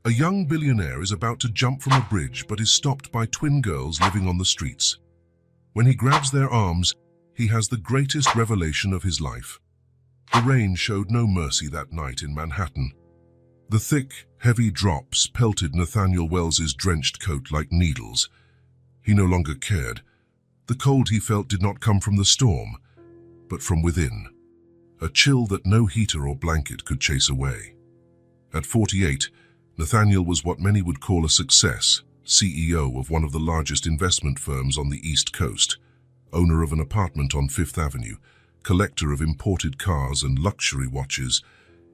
A young billionaire is about to jump from a bridge but is stopped by twin girls living on the streets. When he grabs their arms, he has the greatest revelation of his life. The rain showed no mercy that night in Manhattan. The thick, heavy drops pelted Nathaniel Wells's drenched coat like needles. He no longer cared. The cold he felt did not come from the storm, but from within. A chill that no heater or blanket could chase away. At 48, Nathaniel was what many would call a success, CEO of one of the largest investment firms on the East Coast, owner of an apartment on Fifth Avenue, collector of imported cars and luxury watches.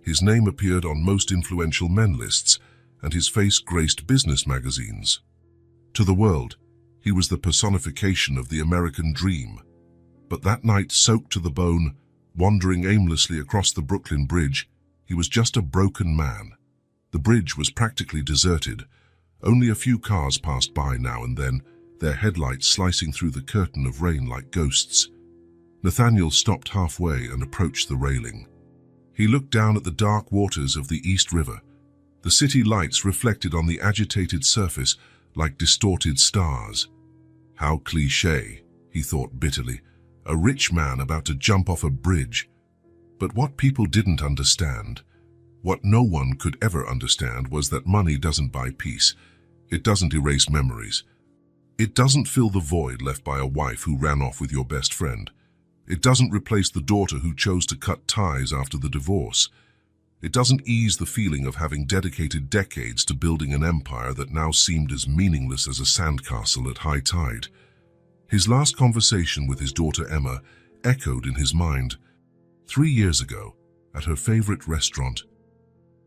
His name appeared on most influential men lists, and his face graced business magazines. To the world, he was the personification of the American dream. But that night, soaked to the bone, wandering aimlessly across the Brooklyn Bridge, he was just a broken man. The bridge was practically deserted. Only a few cars passed by now and then, their headlights slicing through the curtain of rain like ghosts. Nathaniel stopped halfway and approached the railing. He looked down at the dark waters of the East River. The city lights reflected on the agitated surface like distorted stars. How cliché, he thought bitterly, a rich man about to jump off a bridge. But what people didn't understand, what no one could ever understand, was that money doesn't buy peace. It doesn't erase memories. It doesn't fill the void left by a wife who ran off with your best friend. It doesn't replace the daughter who chose to cut ties after the divorce. It doesn't ease the feeling of having dedicated decades to building an empire that now seemed as meaningless as a sandcastle at high tide. His last conversation with his daughter Emma echoed in his mind. 3 years ago, at her favorite restaurant,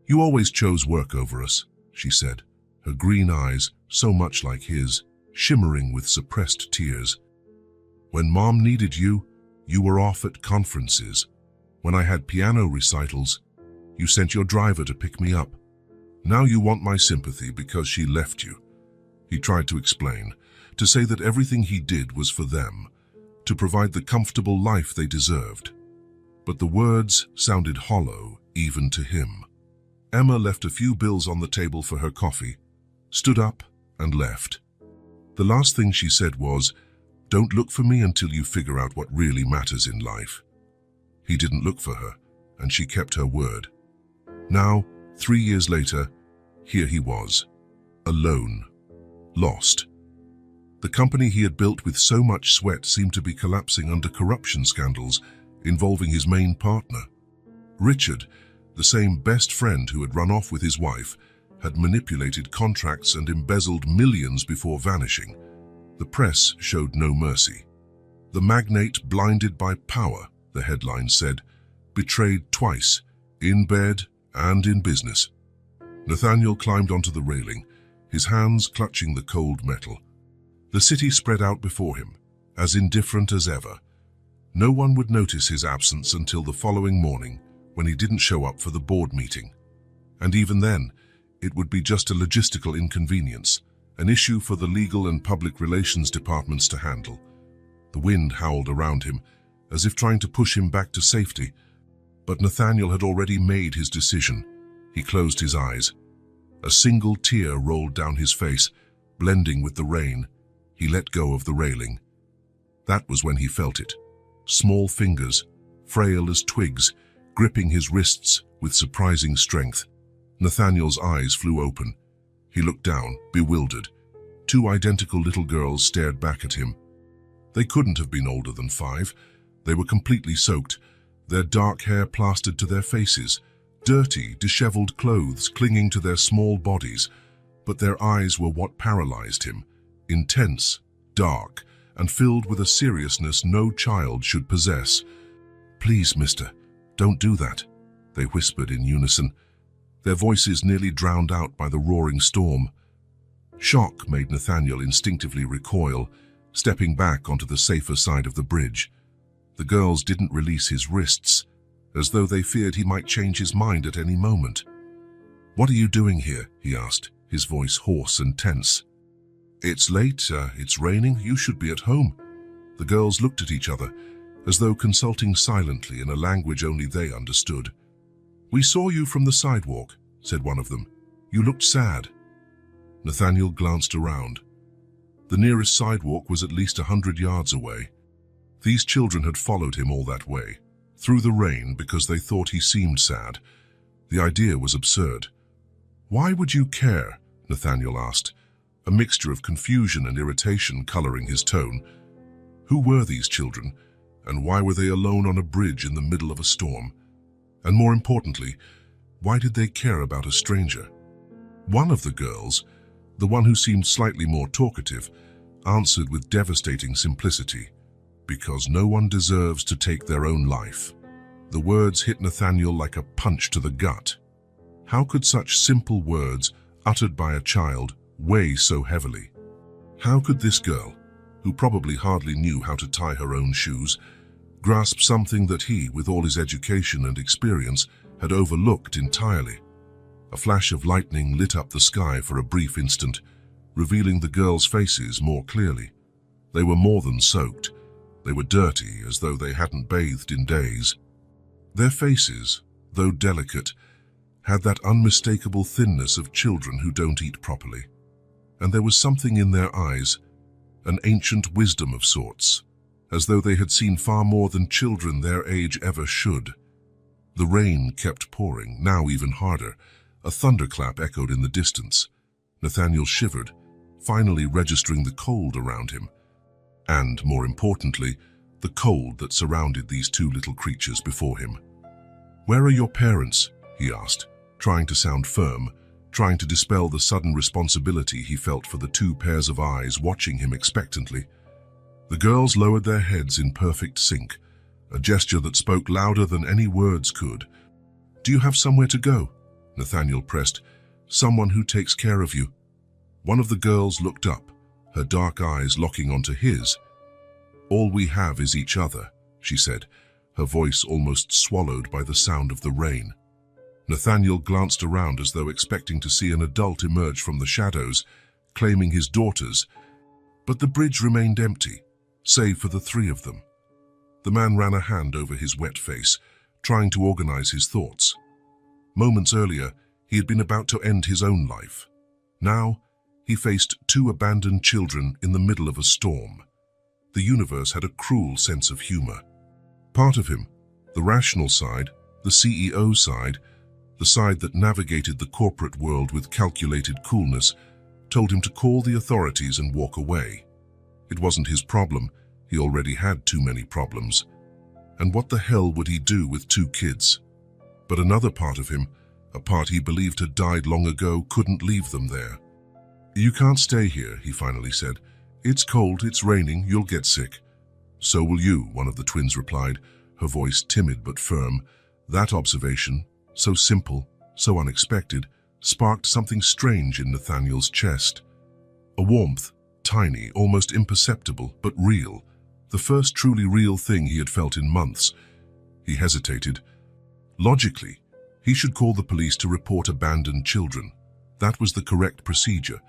"You always chose work over us," she said, her green eyes, so much like his, shimmering with suppressed tears. "When Mom needed you, you were off at conferences. When I had piano recitals, you sent your driver to pick me up. Now you want my sympathy because she left you." He tried to explain, to say that everything he did was for them, to provide the comfortable life they deserved. But the words sounded hollow even to him. Emma left a few bills on the table for her coffee, stood up and left. The last thing she said was, "Don't look for me until you figure out what really matters in life." He didn't look for her, and she kept her word. Now, 3 years later, here he was, alone, lost. The company he had built with so much sweat seemed to be collapsing under corruption scandals involving his main partner. Richard, the same best friend who had run off with his wife, had manipulated contracts and embezzled millions before vanishing. The press showed no mercy. "The magnate blinded by power," the headline said, "betrayed twice, in bed and in business." Nathaniel climbed onto the railing, his hands clutching the cold metal. The city spread out before him, as indifferent as ever. No one would notice his absence until the following morning, when he didn't show up for the board meeting. And even then, it would be just a logistical inconvenience, an issue for the legal and public relations departments to handle. The wind howled around him, as if trying to push him back to safety. But Nathaniel had already made his decision. He closed his eyes. A single tear rolled down his face, blending with the rain. He let go of the railing. That was when he felt it. Small fingers, frail as twigs, gripping his wrists with surprising strength. Nathaniel's eyes flew open. He looked down, bewildered. 2 identical little girls stared back at him. They couldn't have been older than 5. They were completely soaked, their dark hair plastered to their faces, dirty, disheveled clothes clinging to their small bodies. But their eyes were what paralyzed him, intense, dark, and filled with a seriousness no child should possess. "Please, mister, don't do that," they whispered in unison, their voices nearly drowned out by the roaring storm. Shock made Nathaniel instinctively recoil, stepping back onto the safer side of the bridge. The girls didn't release his wrists, as though they feared he might change his mind at any moment. "What are you doing here?" he asked, his voice hoarse and tense. "It's late, it's raining, you should be at home." The girls looked at each other, as though consulting silently in a language only they understood. "We saw you from the sidewalk," said one of them. You looked sad." Nathaniel glanced around. The nearest sidewalk was at least 100 yards away. These children had followed him all that way, through the rain, because they thought he seemed sad. The idea was absurd. "Why would you care?" Nathaniel asked, a mixture of confusion and irritation coloring his tone. Who were these children, and why were they alone on a bridge in the middle of a storm? And more importantly, why did they care about a stranger? One of the girls, the one who seemed slightly more talkative, answered with devastating simplicity, "Because no one deserves to take their own life." The words hit Nathaniel like a punch to the gut. How could such simple words, uttered by a child, weigh so heavily? How could this girl, who probably hardly knew how to tie her own shoes, grasp something that he, with all his education and experience, had overlooked entirely? A flash of lightning lit up the sky for a brief instant, revealing the girls' faces more clearly. They were more than soaked. They were dirty, as though they hadn't bathed in days. Their faces, though delicate, had that unmistakable thinness of children who don't eat properly. And there was something in their eyes, an ancient wisdom of sorts, as though they had seen far more than children their age ever should. The rain kept pouring, now even harder. A thunderclap echoed in the distance. Nathaniel shivered, finally registering the cold around him. And, more importantly, the cold that surrounded these two little creatures before him. "Where are your parents?" he asked, trying to sound firm, trying to dispel the sudden responsibility he felt for the two pairs of eyes watching him expectantly. The girls lowered their heads in perfect sync, a gesture that spoke louder than any words could. "Do you have somewhere to go?" Nathaniel pressed. "Someone who takes care of you." One of the girls looked up, her dark eyes locking onto his. "All we have is each other," she said, her voice almost swallowed by the sound of the rain. Nathaniel glanced around as though expecting to see an adult emerge from the shadows, claiming his daughters, but the bridge remained empty, save for the three of them. The man ran a hand over his wet face, trying to organize his thoughts. Moments earlier, he had been about to end his own life. Now, he faced two abandoned children in the middle of a storm. The universe had a cruel sense of humor. Part of him, the rational side, the CEO side, the side that navigated the corporate world with calculated coolness, told him to call the authorities and walk away. It wasn't his problem. He already had too many problems. And what the hell would he do with two kids? But another part of him, a part he believed had died long ago, couldn't leave them there. "You can't stay here," he finally said. "It's cold, it's raining, you'll get sick." "So will you," one of the twins replied, her voice timid but firm. That observation, so simple, so unexpected, sparked something strange in Nathaniel's chest. A warmth, tiny, almost imperceptible, but real. The first truly real thing he had felt in months. He hesitated. Logically, he should call the police to report abandoned children. That was the correct procedure.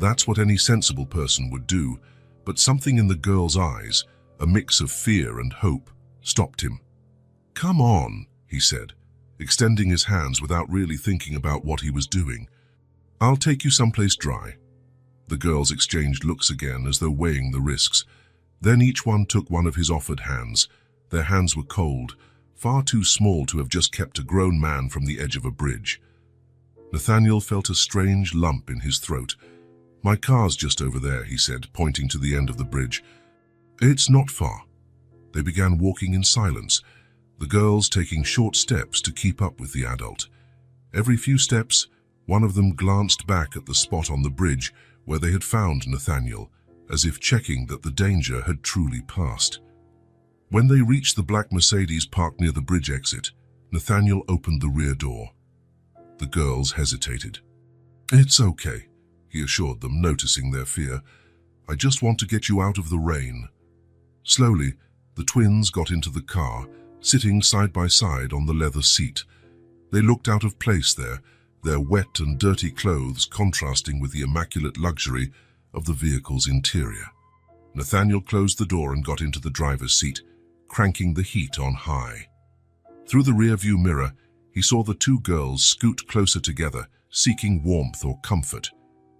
That's what any sensible person would do. But something in the girl's eyes, a mix of fear and hope, stopped him. "Come on," he said, extending his hands without really thinking about what he was doing. "I'll take you someplace dry." The girls exchanged looks again, as though weighing the risks. Then each one took one of his offered hands. Their hands were cold, far too small to have just kept a grown man from the edge of a bridge. Nathaniel felt a strange lump in his throat. "My car's just over there," he said, pointing to the end of the bridge. "It's not far." They began walking in silence, the girls taking short steps to keep up with the adult. Every few steps, one of them glanced back at the spot on the bridge where they had found Nathaniel, as if checking that the danger had truly passed. When they reached the black Mercedes parked near the bridge exit, Nathaniel opened the rear door. The girls hesitated. "It's okay," he assured them, noticing their fear. "I just want to get you out of the rain." Slowly, the twins got into the car, sitting side by side on the leather seat. They looked out of place there, their wet and dirty clothes contrasting with the immaculate luxury of the vehicle's interior. Nathaniel closed the door and got into the driver's seat, cranking the heat on high. Through the rear-view mirror, he saw the two girls scoot closer together, seeking warmth or comfort.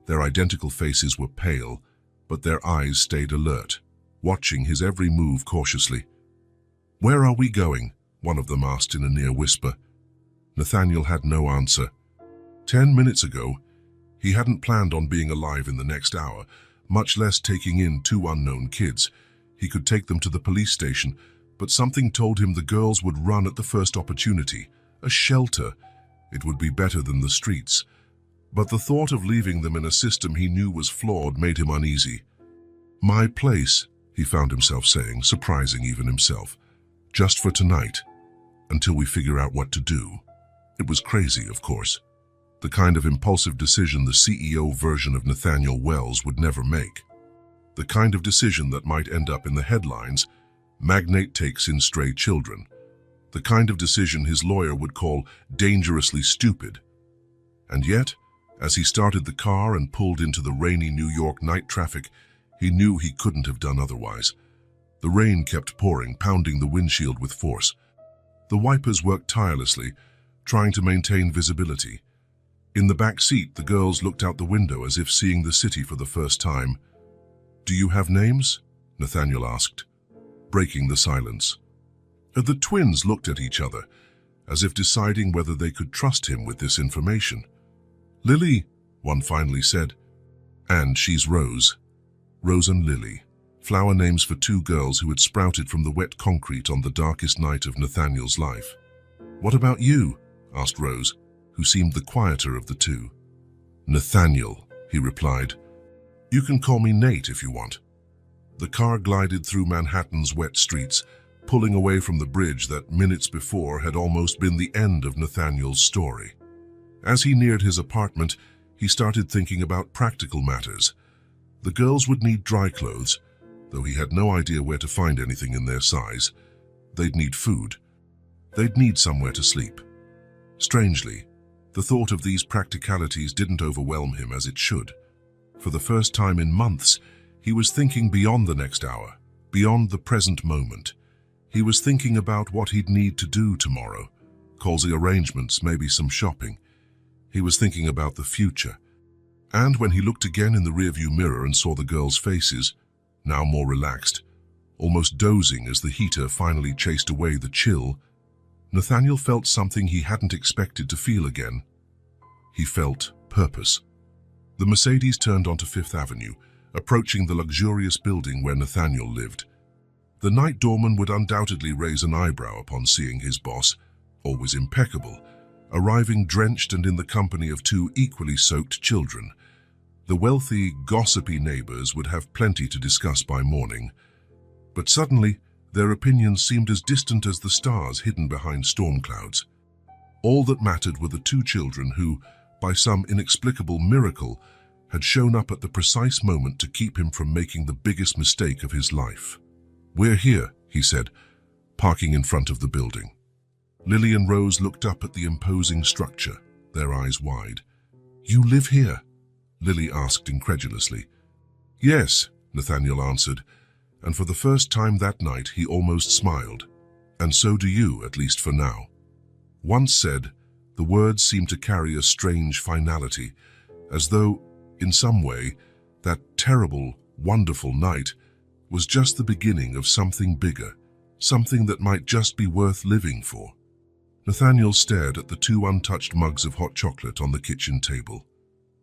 Their identical faces were pale, but their eyes stayed alert, watching his every move cautiously. "Where are we going?" one of them asked in a near whisper. Nathaniel had no answer. 10 minutes ago, he hadn't planned on being alive in the next hour, much less taking in 2 unknown kids. He could take them to the police station, but something told him the girls would run at the first opportunity. A shelter. It would be better than the streets. But the thought of leaving them in a system he knew was flawed made him uneasy. "My place," he found himself saying, surprising even himself. "Just for tonight, until we figure out what to do." It was crazy, of course. The kind of impulsive decision the CEO version of Nathaniel Wells would never make. The kind of decision that might end up in the headlines, "Magnate takes in stray children." The kind of decision his lawyer would call dangerously stupid. And yet, as he started the car and pulled into the rainy New York night traffic, he knew he couldn't have done otherwise. The rain kept pouring, pounding the windshield with force. The wipers worked tirelessly, trying to maintain visibility. In the back seat, the girls looked out the window as if seeing the city for the first time. "Do you have names?" Nathaniel asked, breaking the silence. The twins looked at each other, as if deciding whether they could trust him with this information. "Lily," one finally said. "And she's Rose." Rose and Lily, flower names for 2 girls who had sprouted from the wet concrete on the darkest night of Nathaniel's life. "What about you?" asked Rose, who seemed the quieter of the 2. "Nathaniel," he replied. "You can call me Nate if you want." The car glided through Manhattan's wet streets, pulling away from the bridge that minutes before had almost been the end of Nathaniel's story. As he neared his apartment, he started thinking about practical matters. The girls would need dry clothes, though he had no idea where to find anything in their size. They'd need food. They'd need somewhere to sleep. Strangely, the thought of these practicalities didn't overwhelm him as it should. For the first time in months, he was thinking beyond the next hour, beyond the present moment. He was thinking about what he'd need to do tomorrow, cozy arrangements, maybe some shopping. He was thinking about the future. And when he looked again in the rearview mirror and saw the girls' faces, now more relaxed, almost dozing as the heater finally chased away the chill, Nathaniel felt something he hadn't expected to feel again. He felt purpose. The Mercedes turned onto 5th Avenue, approaching the luxurious building where Nathaniel lived. The night doorman would undoubtedly raise an eyebrow upon seeing his boss, always impeccable, arriving drenched and in the company of 2 equally soaked children. The wealthy, gossipy neighbors would have plenty to discuss by morning. But suddenly, their opinions seemed as distant as the stars hidden behind storm clouds. All that mattered were the 2 children who, by some inexplicable miracle, had shown up at the precise moment to keep him from making the biggest mistake of his life. "We're here," he said, parking in front of the building. Lily and Rose looked up at the imposing structure, their eyes wide. "You live here?" Lily asked incredulously. "Yes," Nathaniel answered, and for the first time that night he almost smiled. "And so do you, at least for now." Once said, the words seemed to carry a strange finality, as though, in some way, that terrible, wonderful night was just the beginning of something bigger, something that might just be worth living for. Nathaniel stared at the 2 untouched mugs of hot chocolate on the kitchen table.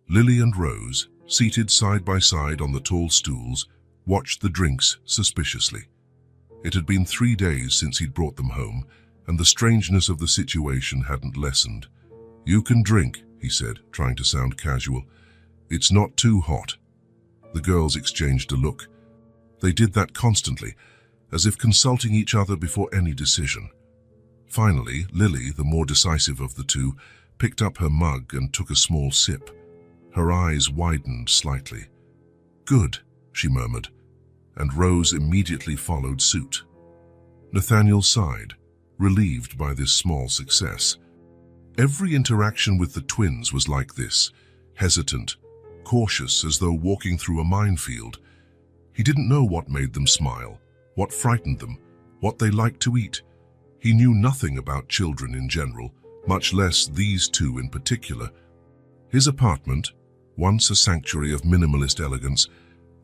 Lily and Rose, seated side by side on the tall stools, watched the drinks suspiciously. It had been 3 days since he'd brought them home, and the strangeness of the situation hadn't lessened. "You can drink," he said, trying to sound casual. "It's not too hot." The girls exchanged a look. They did that constantly, as if consulting each other before any decision. Finally, Lily, the more decisive of the 2, picked up her mug and took a small sip. Her eyes widened slightly. "Good," she murmured, and Rose immediately followed suit. Nathaniel sighed, relieved by this small success. Every interaction with the twins was like this, hesitant, cautious, as though walking through a minefield. He didn't know what made them smile, what frightened them, what they liked to eat. He knew nothing about children in general, much less these 2 in particular. His apartment, once a sanctuary of minimalist elegance,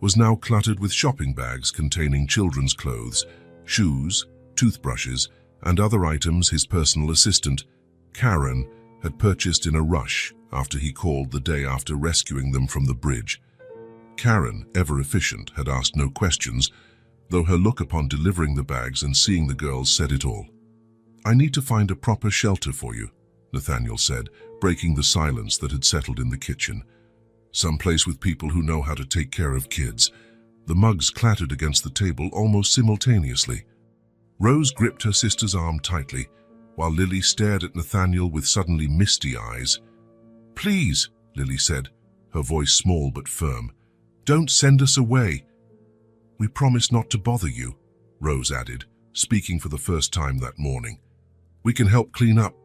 was now cluttered with shopping bags containing children's clothes, shoes, toothbrushes, and other items his personal assistant, Karen, had purchased in a rush after he called the day after rescuing them from the bridge. Karen, ever efficient, had asked no questions, though her look upon delivering the bags and seeing the girls said it all. "I need to find a proper shelter for you," Nathaniel said, breaking the silence that had settled in the kitchen. "Some place with people who know how to take care of kids." The mugs clattered against the table almost simultaneously. Rose gripped her sister's arm tightly, while Lily stared at Nathaniel with suddenly misty eyes. "Please," Lily said, her voice small but firm, "don't send us away." "We promise not to bother you," Rose added, speaking for the first time that morning. "We can help clean up."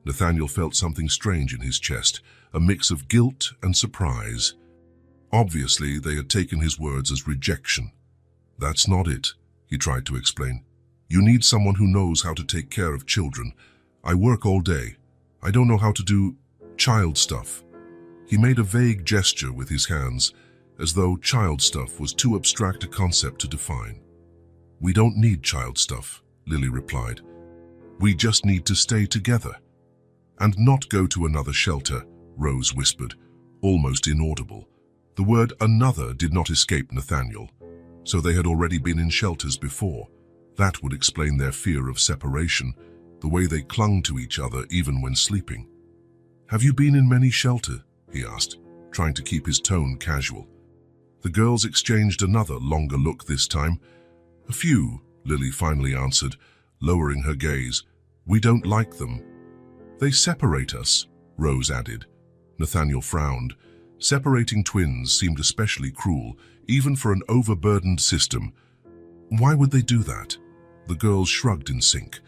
Nathaniel felt something strange in his chest, a mix of guilt and surprise. Obviously, they had taken his words as rejection. "That's not it," he tried to explain. "You need someone who knows how to take care of children. I work all day. I don't know how to do child stuff." He made a vague gesture with his hands, as though child stuff was too abstract a concept to define. "We don't need child stuff," Lily replied. "We just need to stay together." "And not go to another shelter," Rose whispered, almost inaudible. The word "another" did not escape Nathaniel, so they had already been in shelters before. That would explain their fear of separation, the way they clung to each other even when sleeping. "Have you been in many shelters?" he asked, trying to keep his tone casual. The girls exchanged another longer look this time. "A few," Lily finally answered, lowering her gaze. "We don't like them." "They separate us," Rose added. Nathaniel frowned. Separating twins seemed especially cruel, even for an overburdened system. "Why would they do that?" The girls shrugged in sync,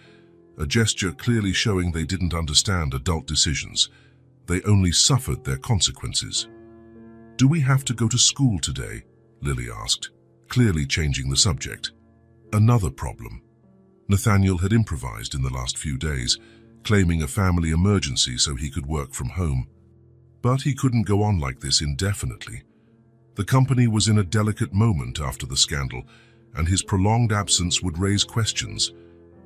a gesture clearly showing they didn't understand adult decisions. They only suffered their consequences. "Do we have to go to school today?" Lily asked, clearly changing the subject. Another problem. Nathaniel had improvised in the last few days, claiming a family emergency so he could work from home. But he couldn't go on like this indefinitely. The company was in a delicate moment after the scandal, and his prolonged absence would raise questions.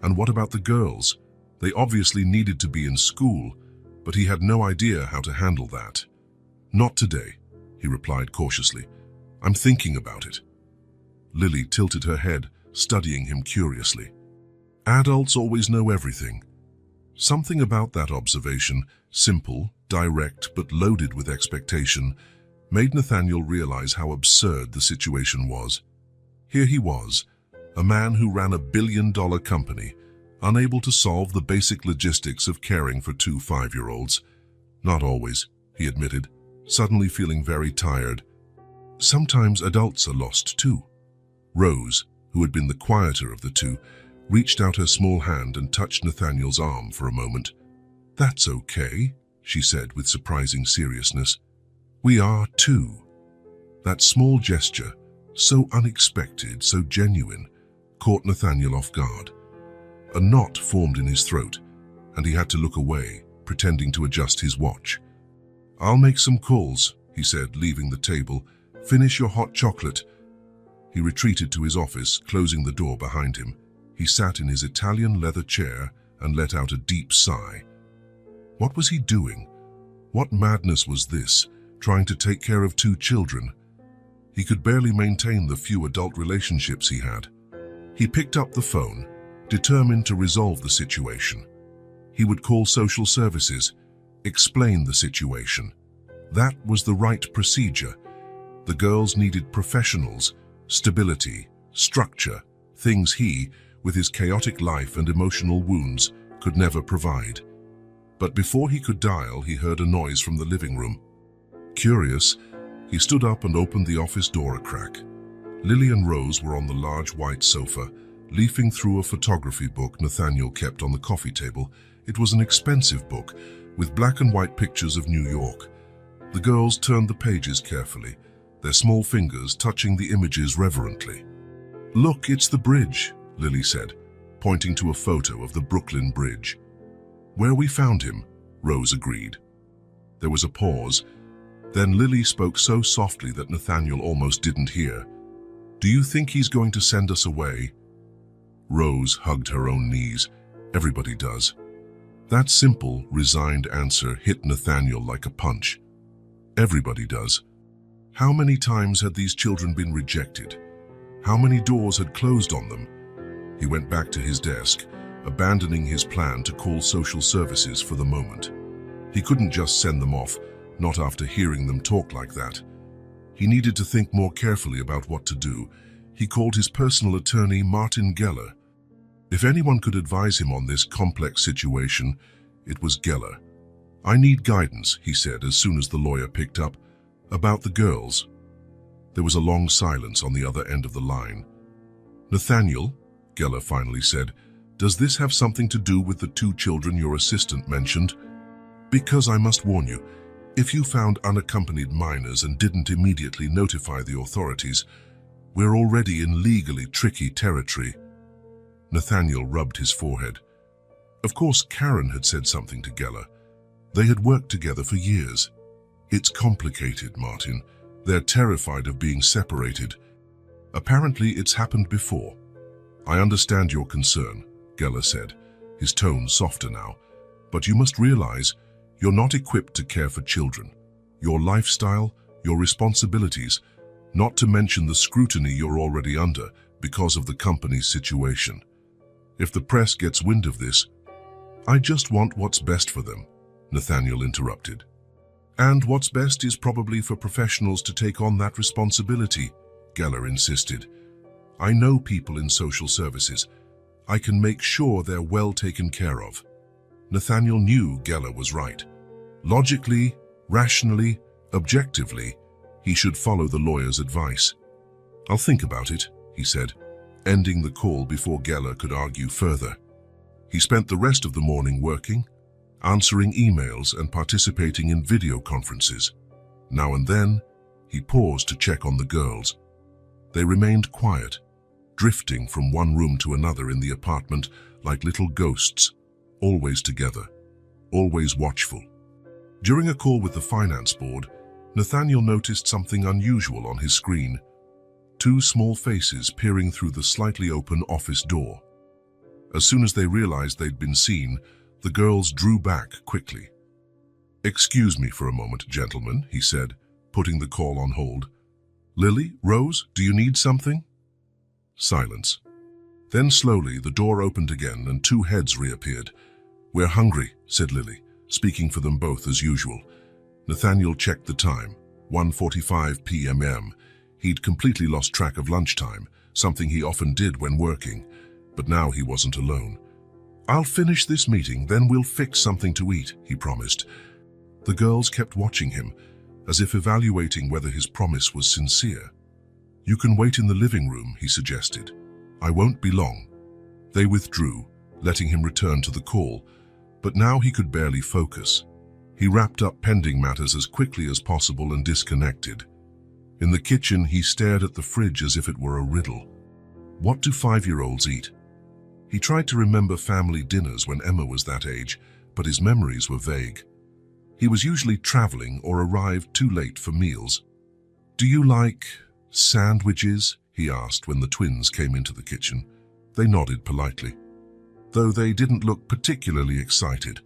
And what about the girls? They obviously needed to be in school, but he had no idea how to handle that. "Not today," he replied cautiously. "I'm thinking about it." Lily tilted her head, studying him curiously. Adults always know everything. Something about that observation, simple, direct, but loaded with expectation, made Nathaniel realize how absurd the situation was. Here he was, a man who ran a billion-dollar company, unable to solve the basic logistics of caring for two 5-year-olds. "Not always," he admitted, suddenly feeling very tired. "Sometimes adults are lost too." Rose, who had been the quieter of the two, reached out her small hand and touched Nathaniel's arm for a moment. "That's okay," she said with surprising seriousness. "We are too." That small gesture, so unexpected, so genuine, caught Nathaniel off guard. A knot formed in his throat, and he had to look away, pretending to adjust his watch. "I'll make some calls," he said, leaving the table. "Finish your hot chocolate." He retreated to his office, closing the door behind him. He sat in his Italian leather chair and let out a deep sigh. What was he doing? What madness was this, trying to take care of two children? He could barely maintain the few adult relationships he had. He picked up the phone, determined to resolve the situation. He would call social services, explain the situation. That was the right procedure. The girls needed professionals, stability, structure, things he, with his chaotic life and emotional wounds, could never provide. But before he could dial, he heard a noise from the living room. Curious, he stood up and opened the office door a crack. Lily and Rose were on the large white sofa, leafing through a photography book Nathaniel kept on the coffee table. It was an expensive book, with black and white pictures of New York. The girls turned the pages carefully, their small fingers touching the images reverently. "Look, it's the bridge," Lily said, pointing to a photo of the Brooklyn Bridge. "Where we found him," Rose agreed. There was a pause. Then Lily spoke so softly that Nathaniel almost didn't hear. "Do you think he's going to send us away?" Rose hugged her own knees. "Everybody does." That simple, resigned answer hit Nathaniel like a punch. Everybody does. How many times had these children been rejected? How many doors had closed on them? He went back to his desk, abandoning his plan to call social services for the moment. He couldn't just send them off, not after hearing them talk like that. He needed to think more carefully about what to do. He called his personal attorney, Martin Geller. If anyone could advise him on this complex situation, it was Geller. "I need guidance," he said as soon as the lawyer picked up, "about the girls." There was a long silence on the other end of the line. "Nathaniel," Geller finally said, "does this have something to do with the 2 children your assistant mentioned? Because I must warn you, if you found unaccompanied minors and didn't immediately notify the authorities, we're already in legally tricky territory." Nathaniel rubbed his forehead. Of course, Karen had said something to Geller. They had worked together for years. "It's complicated, Martin. They're terrified of being separated. Apparently, it's happened before." "I understand your concern," Geller said, his tone softer now. "But you must realize you're not equipped to care for children. Your lifestyle, your responsibilities, not to mention the scrutiny you're already under because of the company's situation. If the press gets wind of this..." "I just want what's best for them," Nathaniel interrupted. "And what's best is probably for professionals to take on that responsibility," Geller insisted. "I know people in social services. I can make sure they're well taken care of." Nathaniel knew Geller was right. Logically, rationally, objectively, he should follow the lawyer's advice. "I'll think about it," he said, ending the call before Geller could argue further. He spent the rest of the morning working, answering emails and participating in video conferences. Now and then, he paused to check on the girls. They remained quiet, drifting from one room to another in the apartment like little ghosts, always together, always watchful. During a call with the finance board, Nathaniel noticed something unusual on his screen. 2 small faces peering through the slightly open office door. As soon as they realized they'd been seen, the girls drew back quickly. "Excuse me for a moment, gentlemen," he said, putting the call on hold. "Lily, Rose, do you need something?" Silence. Then slowly the door opened again and 2 heads reappeared. "We're hungry," said Lily, speaking for them both as usual. Nathaniel checked the time, 1:45 p.m. He'd completely lost track of lunchtime, something he often did when working, but now he wasn't alone. "I'll finish this meeting, then we'll fix something to eat," he promised. The girls kept watching him, as if evaluating whether his promise was sincere. "You can wait in the living room," he suggested. "I won't be long." They withdrew, letting him return to the call, but now he could barely focus. He wrapped up pending matters as quickly as possible and disconnected. In the kitchen, he stared at the fridge as if it were a riddle. What do 5-year-olds eat? He tried to remember family dinners when Emma was that age, but his memories were vague. He was usually traveling or arrived too late for meals. "Do you like sandwiches?" he asked when the twins came into the kitchen. They nodded politely, though they didn't look particularly excited.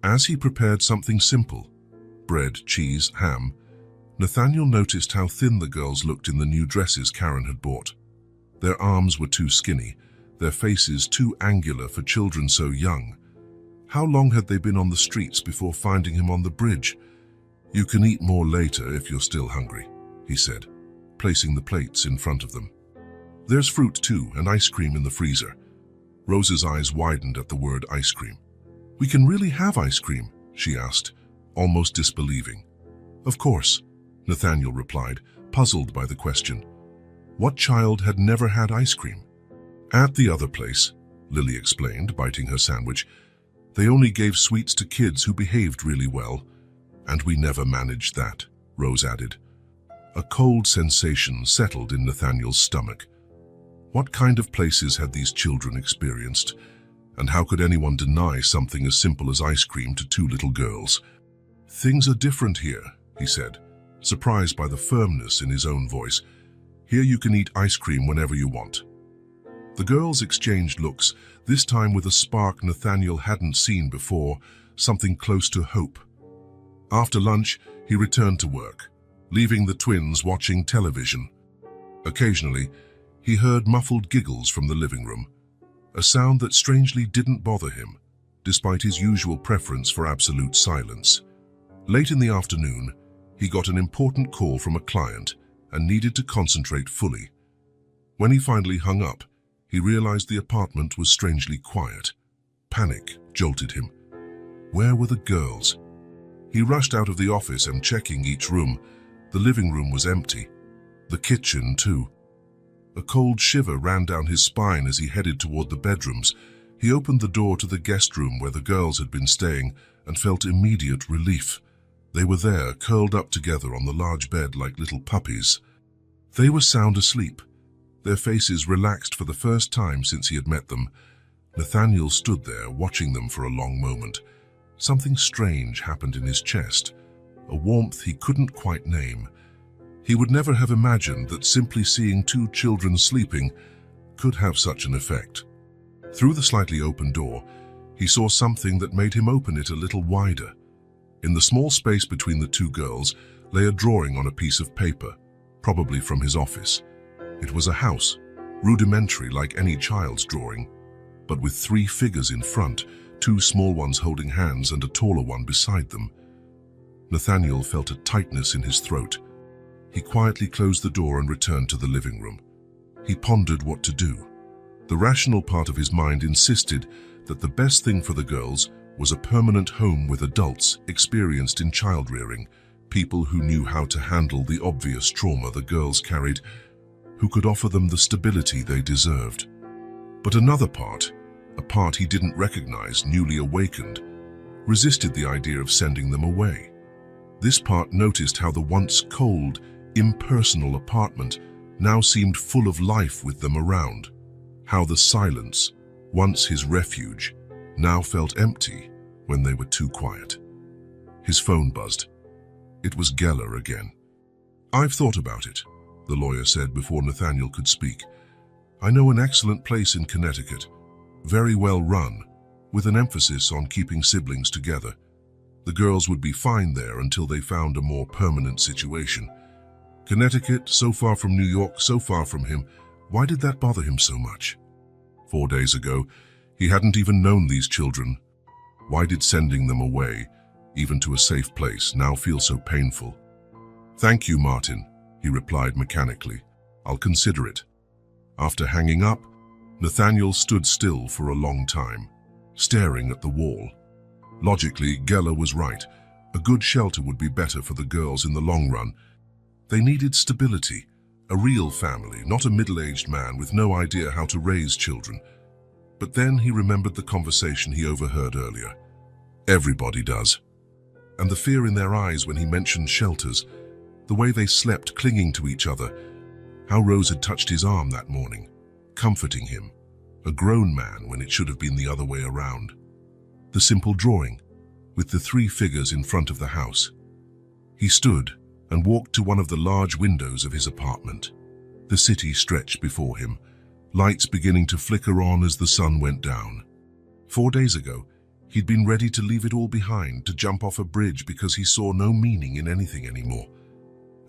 As he prepared something simple, bread, cheese, ham, Nathaniel noticed how thin the girls looked in the new dresses Karen had bought. Their arms were too skinny, their faces too angular for children so young. How long had they been on the streets before finding him on the bridge? "You can eat more later if you're still hungry," he said, placing the plates in front of them. "There's fruit too, and ice cream in the freezer." Rose's eyes widened at the word ice cream. "We can really have ice cream?" she asked, almost disbelieving. "Of course," Nathaniel replied, puzzled by the question. What child had never had ice cream? "At the other place," Lily explained, biting her sandwich, "they only gave sweets to kids who behaved really well. And we never managed that," Rose added. A cold sensation settled in Nathaniel's stomach. What kind of places had these children experienced? And how could anyone deny something as simple as ice cream to 2 little girls? "Things are different here," he said, surprised by the firmness in his own voice. "Here you can eat ice cream whenever you want." The girls exchanged looks, this time with a spark Nathaniel hadn't seen before, something close to hope. After lunch, he returned to work, leaving the twins watching television. Occasionally, he heard muffled giggles from the living room, a sound that strangely didn't bother him, despite his usual preference for absolute silence. Late in the afternoon, he got an important call from a client and needed to concentrate fully. When he finally hung up, he realized the apartment was strangely quiet. Panic jolted him. Where were the girls? He rushed out of the office and checking each room. The living room was empty. The kitchen, too. A cold shiver ran down his spine as he headed toward the bedrooms. He opened the door to the guest room where the girls had been staying and felt immediate relief. They were there, curled up together on the large bed like little puppies. They were sound asleep, their faces relaxed for the first time since he had met them. Nathaniel stood there, watching them for a long moment. Something strange happened in his chest, a warmth he couldn't quite name. He would never have imagined that simply seeing two children sleeping could have such an effect. Through the slightly open door, he saw something that made him open it a little wider. In the small space between the two girls lay a drawing on a piece of paper, probably from his office. It was a house, rudimentary like any child's drawing, but with three figures in front, two small ones holding hands and a taller one beside them. Nathaniel felt a tightness in his throat. He quietly closed the door and returned to the living room. He pondered what to do. The rational part of his mind insisted that the best thing for the girls was a permanent home with adults experienced in child-rearing, people who knew how to handle the obvious trauma the girls carried, who could offer them the stability they deserved. But another part, a part he didn't recognize, newly awakened, resisted the idea of sending them away. This part noticed how the once cold, impersonal apartment now seemed full of life with them around, how the silence, once his refuge, now felt empty when they were too quiet. His phone buzzed. It was Geller again. "I've thought about it," the lawyer said before Nathaniel could speak. "I know an excellent place in Connecticut, very well run, with an emphasis on keeping siblings together. The girls would be fine there until they found a more permanent situation. Connecticut, so far from New York, so far from him. Why did that bother him so much? 4 days ago, he hadn't even known these children. Why did sending them away, even to a safe place, now feel so painful? "Thank you, Martin," he replied mechanically. "I'll consider it." After hanging up, Nathaniel stood still for a long time, staring at the wall. Logically, Geller was right. A good shelter would be better for the girls in the long run. They needed stability, a real family, not a middle-aged man with no idea how to raise children. But then he remembered the conversation he overheard earlier. Everybody does. And the fear in their eyes when he mentioned shelters, the way they slept clinging to each other, how Rose had touched his arm that morning, comforting him, a grown man when it should have been the other way around. The simple drawing, with the three figures in front of the house. He stood and walked to one of the large windows of his apartment. The city stretched before him, lights beginning to flicker on as the sun went down. 4 days ago, he'd been ready to leave it all behind, to jump off a bridge because he saw no meaning in anything anymore.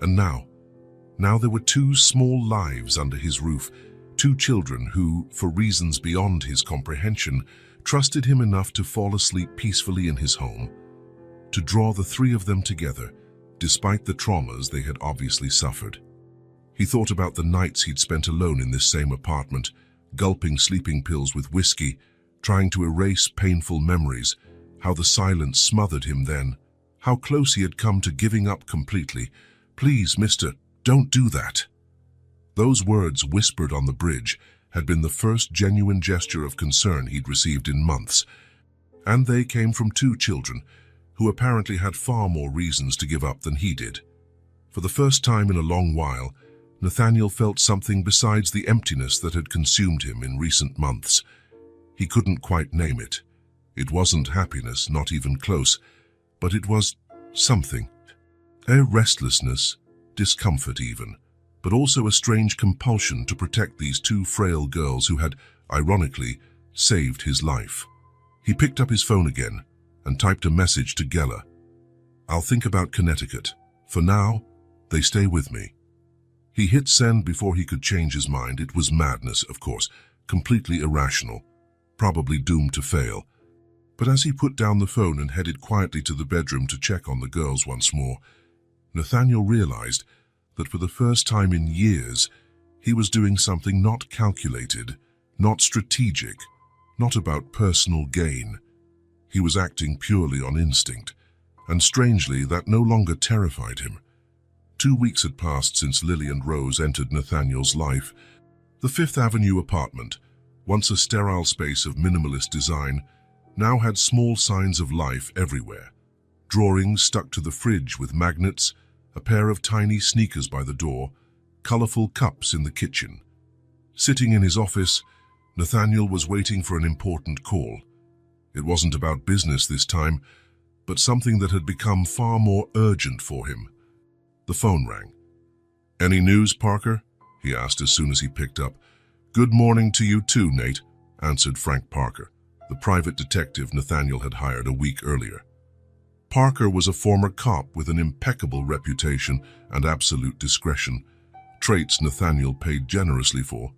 And now there were 2 small lives under his roof, 2 children who, for reasons beyond his comprehension, trusted him enough to fall asleep peacefully in his home, to draw the 3 of them together, despite the traumas they had obviously suffered. He thought about the nights he'd spent alone in this same apartment, gulping sleeping pills with whiskey, trying to erase painful memories, how the silence smothered him then, how close he had come to giving up completely. "Please, mister, don't do that." Those words whispered on the bridge had been the first genuine gesture of concern he'd received in months, and they came from 2 children who apparently had far more reasons to give up than he did. For the first time in a long while, Nathaniel felt something besides the emptiness that had consumed him in recent months. He couldn't quite name it. It wasn't happiness, not even close, but it was something. A restlessness, discomfort even, but also a strange compulsion to protect these two frail girls who had, ironically, saved his life. He picked up his phone again and typed a message to Geller. "I'll think about Connecticut. For now, they stay with me." He hit send before he could change his mind. It was madness, of course, completely irrational, probably doomed to fail. But as he put down the phone and headed quietly to the bedroom to check on the girls once more, Nathaniel realized that for the first time in years, he was doing something not calculated, not strategic, not about personal gain. He was acting purely on instinct, and strangely, that no longer terrified him. 2 weeks had passed since Lily and Rose entered Nathaniel's life. The Fifth Avenue apartment, once a sterile space of minimalist design, now had small signs of life everywhere. Drawings stuck to the fridge with magnets, a pair of tiny sneakers by the door, colorful cups in the kitchen. Sitting in his office, Nathaniel was waiting for an important call. It wasn't about business this time, but something that had become far more urgent for him. The phone rang. "Any news, Parker?" he asked as soon as he picked up. "Good morning to you too, Nate," answered Frank Parker, the private detective Nathaniel had hired a week earlier. Parker was a former cop with an impeccable reputation and absolute discretion, traits Nathaniel paid generously for.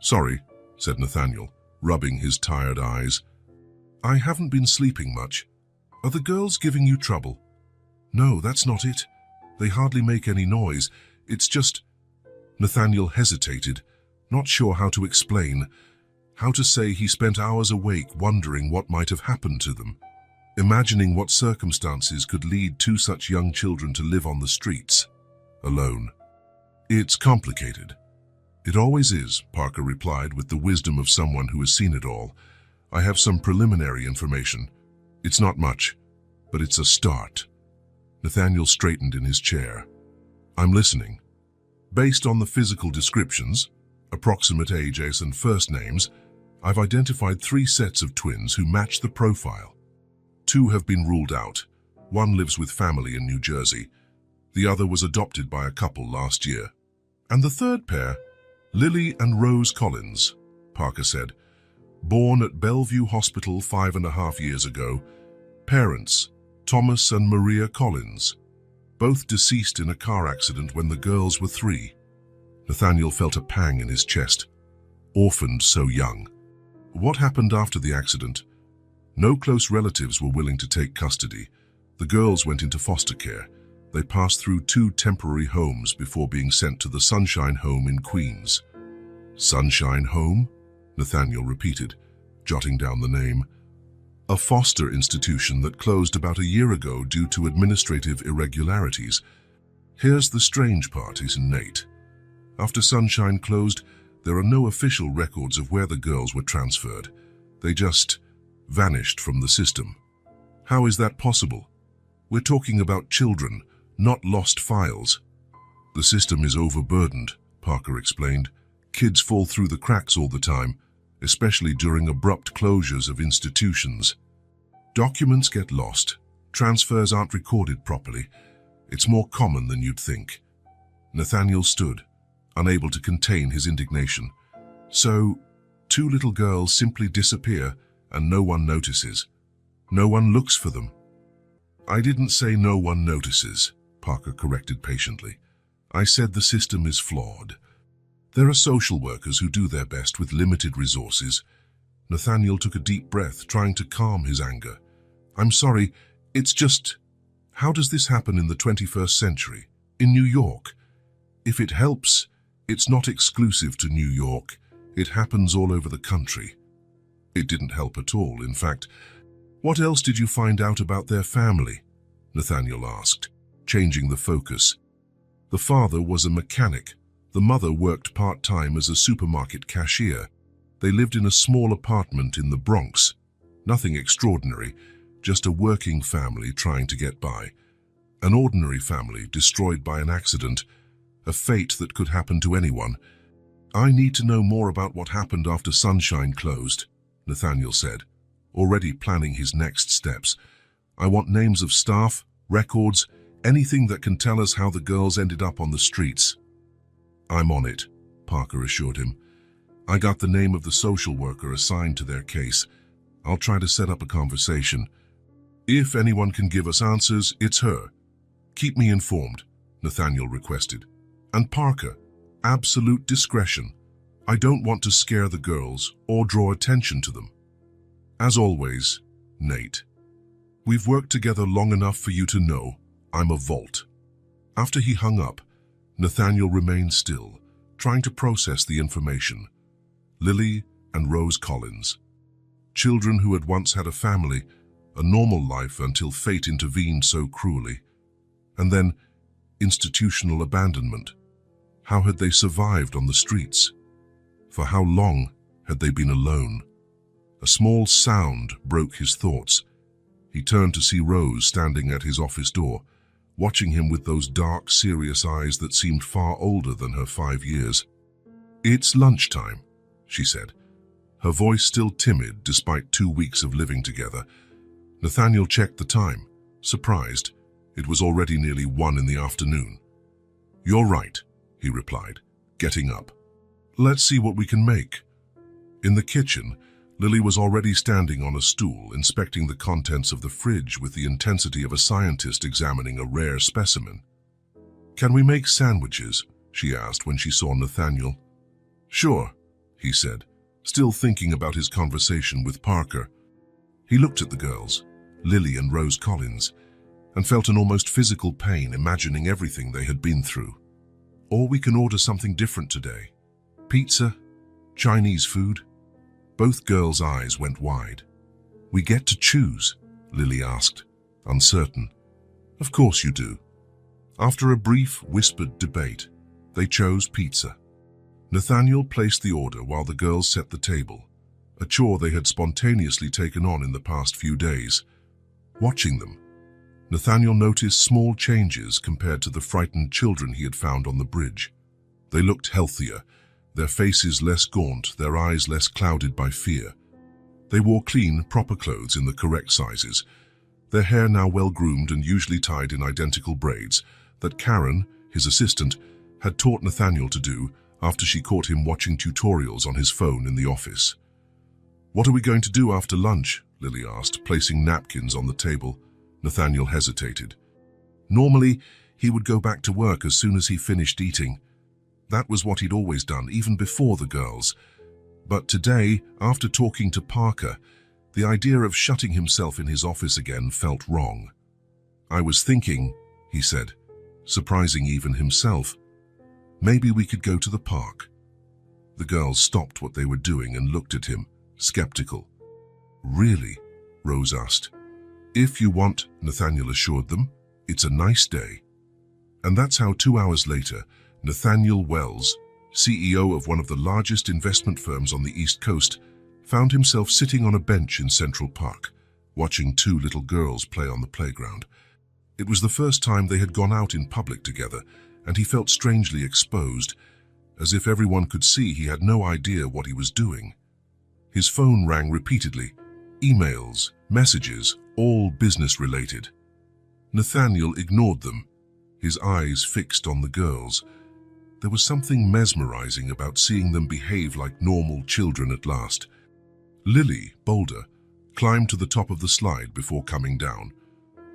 "Sorry," said Nathaniel, rubbing his tired eyes. "I haven't been sleeping much. Are the girls giving you trouble?" "No, that's not it. They hardly make any noise. It's just—" Nathaniel hesitated, not sure how to explain, how to say he spent hours awake wondering what might have happened to them, imagining what circumstances could lead two such young children to live on the streets, alone. "It's complicated." "It always is," Parker replied with the wisdom of someone who has seen it all. "I have some preliminary information. It's not much, but it's a start." Nathaniel straightened in his chair. "I'm listening." "Based on the physical descriptions, approximate ages and first names, I've identified 3 sets of twins who match the profile. 2 have been ruled out. 1 lives with family in New Jersey. The other was adopted by a couple last year. And the third pair, Lily and Rose Collins," Parker said. "Born at Bellevue Hospital 5.5 years ago. Parents, Thomas and Maria Collins. Both deceased in a car accident when the girls were 3. Nathaniel felt a pang in his chest. Orphaned so young. What happened after the accident? No close relatives were willing to take custody. The girls went into foster care. They passed through 2 temporary homes before being sent to the Sunshine Home in Queens." "Sunshine Home?" Nathaniel repeated, jotting down the name. "A foster institution that closed about a year ago due to administrative irregularities. Here's the strange part, isn't Nate? After Sunshine closed, there are no official records of where the girls were transferred. They just vanished from the system. How is that possible? We're talking about children, not lost files." "The system is overburdened," Parker explained. "Kids fall through the cracks all the time, especially during abrupt closures of institutions. Documents get lost. Transfers aren't recorded properly. It's more common than you'd think." Nathaniel stood, unable to contain his indignation. "So, 2 little girls simply disappear and no one notices. No one looks for them." "I didn't say no one notices," Parker corrected patiently. "I said the system is flawed. There are social workers who do their best with limited resources." Nathaniel took a deep breath, trying to calm his anger. "I'm sorry, it's just... How does this happen in the 21st century? In New York? If it helps, it's not exclusive to New York. It happens all over the country." It didn't help at all, in fact. "What else did you find out about their family?" Nathaniel asked, changing the focus. "The father was a mechanic. The mother worked part-time as a supermarket cashier. They lived in a small apartment in the Bronx. Nothing extraordinary, just a working family trying to get by. An ordinary family destroyed by an accident, a fate that could happen to anyone. I need to know more about what happened after Sunshine closed," Nathaniel said, already planning his next steps. "I want names of staff, records, anything that can tell us how the girls ended up on the streets." "I'm on it," Parker assured him. "I got the name of the social worker assigned to their case. I'll try to set up a conversation. If anyone can give us answers, it's her. Keep me informed," Nathaniel requested. "And Parker, absolute discretion. I don't want to scare the girls or draw attention to them. As always, Nate. We've worked together long enough for you to know I'm a vault." After he hung up, Nathaniel remained still, trying to process the information. Lily and Rose Collins. Children who had once had a family, a normal life until fate intervened so cruelly. And then, institutional abandonment. How had they survived on the streets? For how long had they been alone? A small sound broke his thoughts. He turned to see Rose standing at his office door, watching him with those dark, serious eyes that seemed far older than her 5 years. "It's lunchtime," she said, her voice still timid despite 2 weeks of living together. Nathaniel checked the time, surprised. It was already nearly 1 in the afternoon. "You're right," he replied, getting up. "Let's see what we can make." In the kitchen, Lily was already standing on a stool, inspecting the contents of the fridge with the intensity of a scientist examining a rare specimen. "Can we make sandwiches?" she asked when she saw Nathaniel. "Sure," he said, still thinking about his conversation with Parker. He looked at the girls, Lily and Rose Collins, and felt an almost physical pain imagining everything they had been through. "Or we can order something different today. Pizza? Chinese food?" Both girls' eyes went wide. "We get to choose?" Lily asked, uncertain. "Of course you do." After a brief, whispered debate, they chose pizza. Nathaniel placed the order while the girls set the table, a chore they had spontaneously taken on in the past few days. Watching them, Nathaniel noticed small changes compared to the frightened children he had found on the bridge. They looked healthier, their faces less gaunt, their eyes less clouded by fear. They wore clean, proper clothes in the correct sizes, their hair now well-groomed and usually tied in identical braids that Karen, his assistant, had taught Nathaniel to do after she caught him watching tutorials on his phone in the office. "What are we going to do after lunch?" Lily asked, placing napkins on the table. Nathaniel hesitated. Normally, he would go back to work as soon as he finished eating. That was what he'd always done, even before the girls. But today, after talking to Parker, the idea of shutting himself in his office again felt wrong. "I was thinking," he said, surprising even himself, "maybe we could go to the park." The girls stopped what they were doing and looked at him, skeptical. "Really?" Rose asked. "If you want," Nathaniel assured them. "It's a nice day." And that's how 2 hours later, Nathaniel Wells, CEO of one of the largest investment firms on the East Coast, found himself sitting on a bench in Central Park, watching 2 little girls play on the playground. It was the first time they had gone out in public together, and he felt strangely exposed, as if everyone could see he had no idea what he was doing. His phone rang repeatedly, emails, messages, all business-related. Nathaniel ignored them, his eyes fixed on the girls. There was something mesmerizing about seeing them behave like normal children at last. Lily, bolder, climbed to the top of the slide before coming down,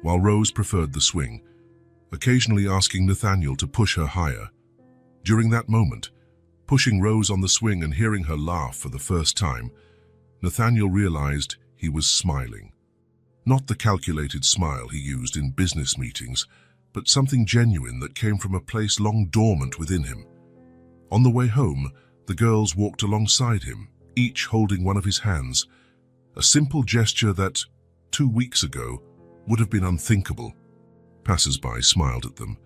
while Rose preferred the swing, occasionally asking Nathaniel to push her higher. During that moment, pushing Rose on the swing and hearing her laugh for the first time, Nathaniel realized he was smiling. Not the calculated smile he used in business meetings, but something genuine that came from a place long dormant within him. On the way home, the girls walked alongside him, each holding one of his hands, a simple gesture that, 2 weeks ago, would have been unthinkable. Passers-by smiled at them,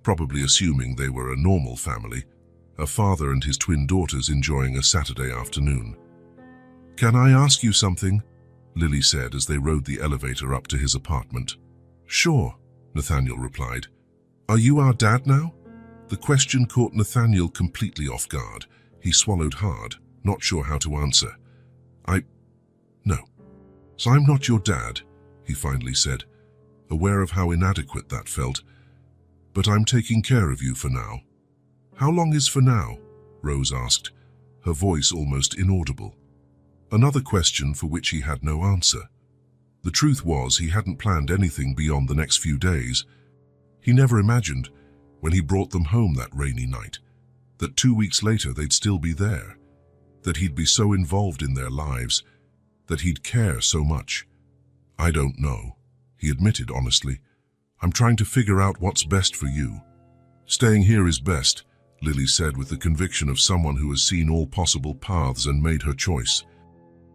probably assuming they were a normal family, a father and his twin daughters enjoying a Saturday afternoon. "Can I ask you something?" Lily said as they rode the elevator up to his apartment. "Sure," Nathaniel replied. "Are you our dad now?" The question caught Nathaniel completely off guard. He swallowed hard, not sure how to answer. No. So I'm not your dad," he finally said, aware of how inadequate that felt. "But I'm taking care of you for now." "How long is for now?" Rose asked, her voice almost inaudible. Another question for which he had no answer. The truth was, he hadn't planned anything beyond the next few days. He never imagined, when he brought them home that rainy night, that 2 weeks later they'd still be there, that he'd be so involved in their lives, that he'd care so much. "I don't know," he admitted honestly. "I'm trying to figure out what's best for you." "Staying here is best," Lily said with the conviction of someone who has seen all possible paths and made her choice.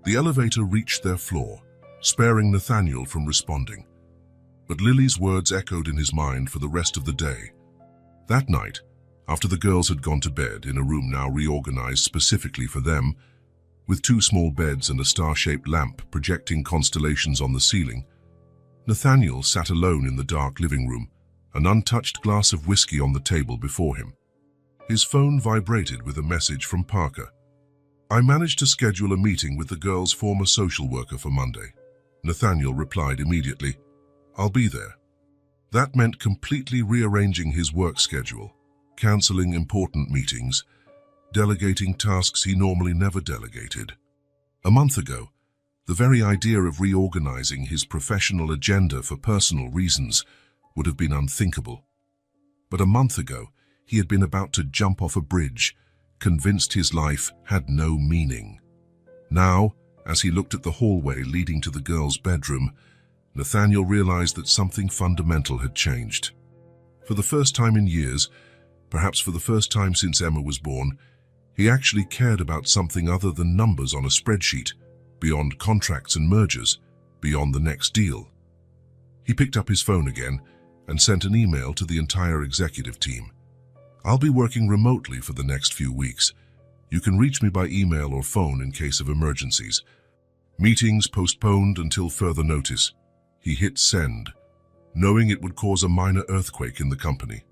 The elevator reached their floor, sparing Nathaniel from responding. But Lily's words echoed in his mind for the rest of the day. That night, after the girls had gone to bed in a room now reorganized specifically for them, with 2 small beds and a star-shaped lamp projecting constellations on the ceiling, Nathaniel sat alone in the dark living room, an untouched glass of whiskey on the table before him. His phone vibrated with a message from Parker. "I managed to schedule a meeting with the girl's former social worker for Monday." Nathaniel replied immediately, "I'll be there." That meant completely rearranging his work schedule, cancelling important meetings, delegating tasks he normally never delegated. A month ago, the very idea of reorganizing his professional agenda for personal reasons would have been unthinkable. But a month ago, he had been about to jump off a bridge, convinced his life had no meaning. Now, as he looked at the hallway leading to the girl's bedroom, Nathaniel realized that something fundamental had changed. For the first time in years, perhaps for the first time since Emma was born, he actually cared about something other than numbers on a spreadsheet, beyond contracts and mergers, beyond the next deal. He picked up his phone again and sent an email to the entire executive team. "I'll be working remotely for the next few weeks. You can reach me by email or phone in case of emergencies. Meetings postponed until further notice." He hit send, knowing it would cause a minor earthquake in the company.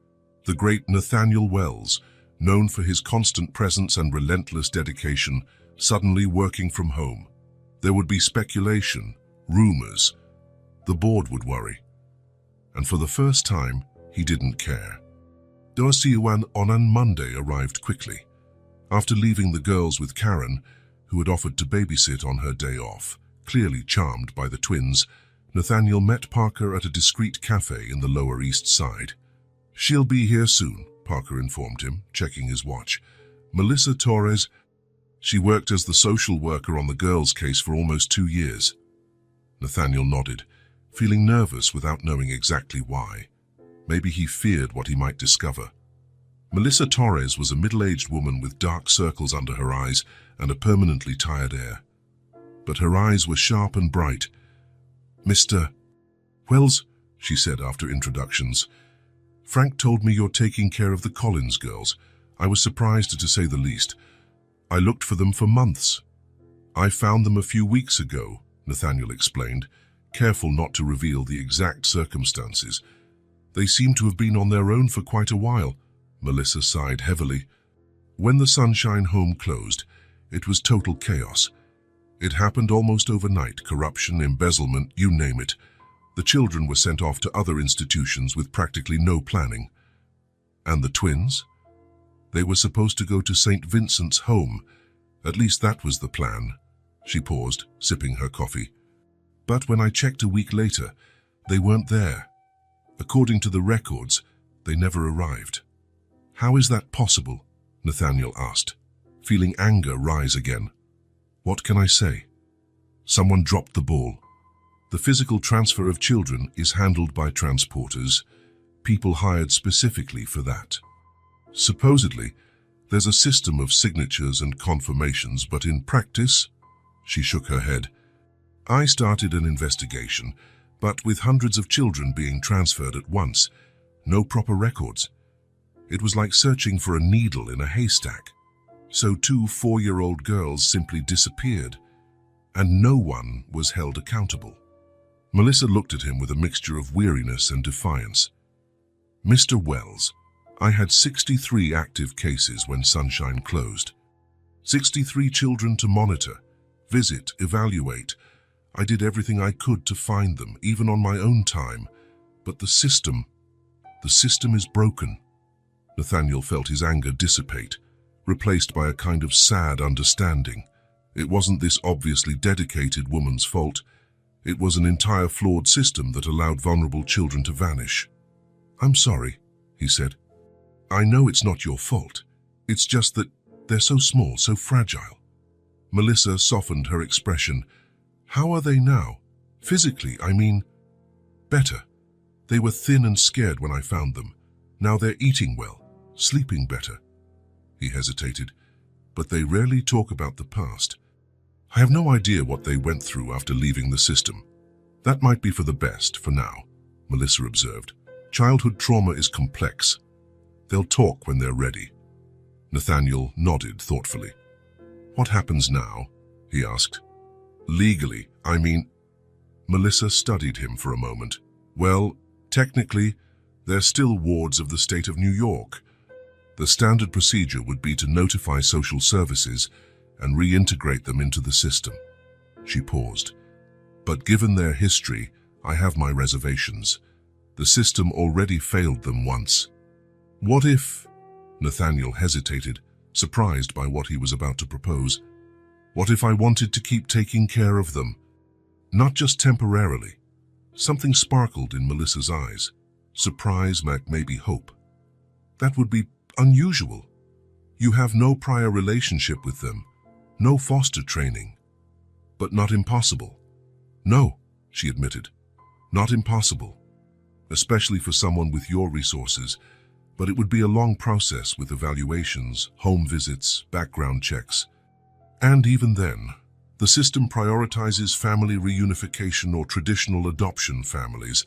The great Nathaniel Wells, known for his constant presence and relentless dedication, suddenly working from home. There would be speculation, rumors. The board would worry. And for the first time, he didn't care. Darcy on Monday arrived quickly. After leaving the girls with Karen, who had offered to babysit on her day off, clearly charmed by the twins, Nathaniel met Parker at a discreet cafe in the Lower East Side. "She'll be here soon," Parker informed him, checking his watch. "Melissa Torres. She worked as the social worker on the girls' case for almost 2 years. Nathaniel nodded, feeling nervous without knowing exactly why. Maybe he feared what he might discover. Melissa Torres was a middle-aged woman with dark circles under her eyes and a permanently tired air. But her eyes were sharp and bright. "Mr. Wells," she said after introductions, "Frank told me you're taking care of the Collins girls. I was surprised, to say the least. I looked for them for months." "I found them a few weeks ago," Nathaniel explained, careful not to reveal the exact circumstances. "They seem to have been on their own for quite a while." Melissa sighed heavily. "When the Sunshine home closed, it was total chaos. It happened almost overnight, corruption, embezzlement, you name it. The children were sent off to other institutions with practically no planning. And the twins? They were supposed to go to St. Vincent's home. At least that was the plan." She paused, sipping her coffee. "But when I checked a week later, they weren't there. According to the records, they never arrived." "How is that possible?" Nathaniel asked, feeling anger rise again. "What can I say? Someone dropped the ball. The physical transfer of children is handled by transporters, people hired specifically for that. Supposedly, there's a system of signatures and confirmations, but in practice," she shook her head. "I started an investigation, but with hundreds of children being transferred at once, no proper records. It was like searching for a needle in a haystack. So 2 4-year-old girls simply disappeared, and no one was held accountable." Melissa looked at him with a mixture of weariness and defiance. "Mr. Wells, I had 63 active cases when Sunshine closed. 63 children to monitor, visit, evaluate. I did everything I could to find them, even on my own time. But the system is broken. Nathaniel felt his anger dissipate, replaced by a kind of sad understanding. It wasn't this obviously dedicated woman's fault. It was an entire flawed system that allowed vulnerable children to vanish. "I'm sorry," he said. "I know it's not your fault. It's just that they're so small, so fragile." Melissa softened her expression. "How are they now? Physically, I mean." "Better. They were thin and scared when I found them. Now they're eating well, sleeping better." He hesitated, "But they rarely talk about the past. I have no idea what they went through after leaving the system." "That might be for the best, for now," Melissa observed. "Childhood trauma is complex. They'll talk when they're ready." Nathaniel nodded thoughtfully. "What happens now?" he asked. "Legally, I mean." Melissa studied him for a moment. "Well, technically, they're still wards of the state of New York. The standard procedure would be to notify social services and reintegrate them into the system." She paused. "But given their history, I have my reservations. The system already failed them once." "What if—" Nathaniel hesitated, surprised by what he was about to propose. "What if I wanted to keep taking care of them? Not just temporarily." Something sparkled in Melissa's eyes. Surprise, maybe hope. "That would be unusual. You have no prior relationship with them, no foster training." "But not impossible." "No," she admitted. "Not impossible. Especially for someone with your resources. But it would be a long process with evaluations, home visits, background checks. And even then, the system prioritizes family reunification or traditional adoption families."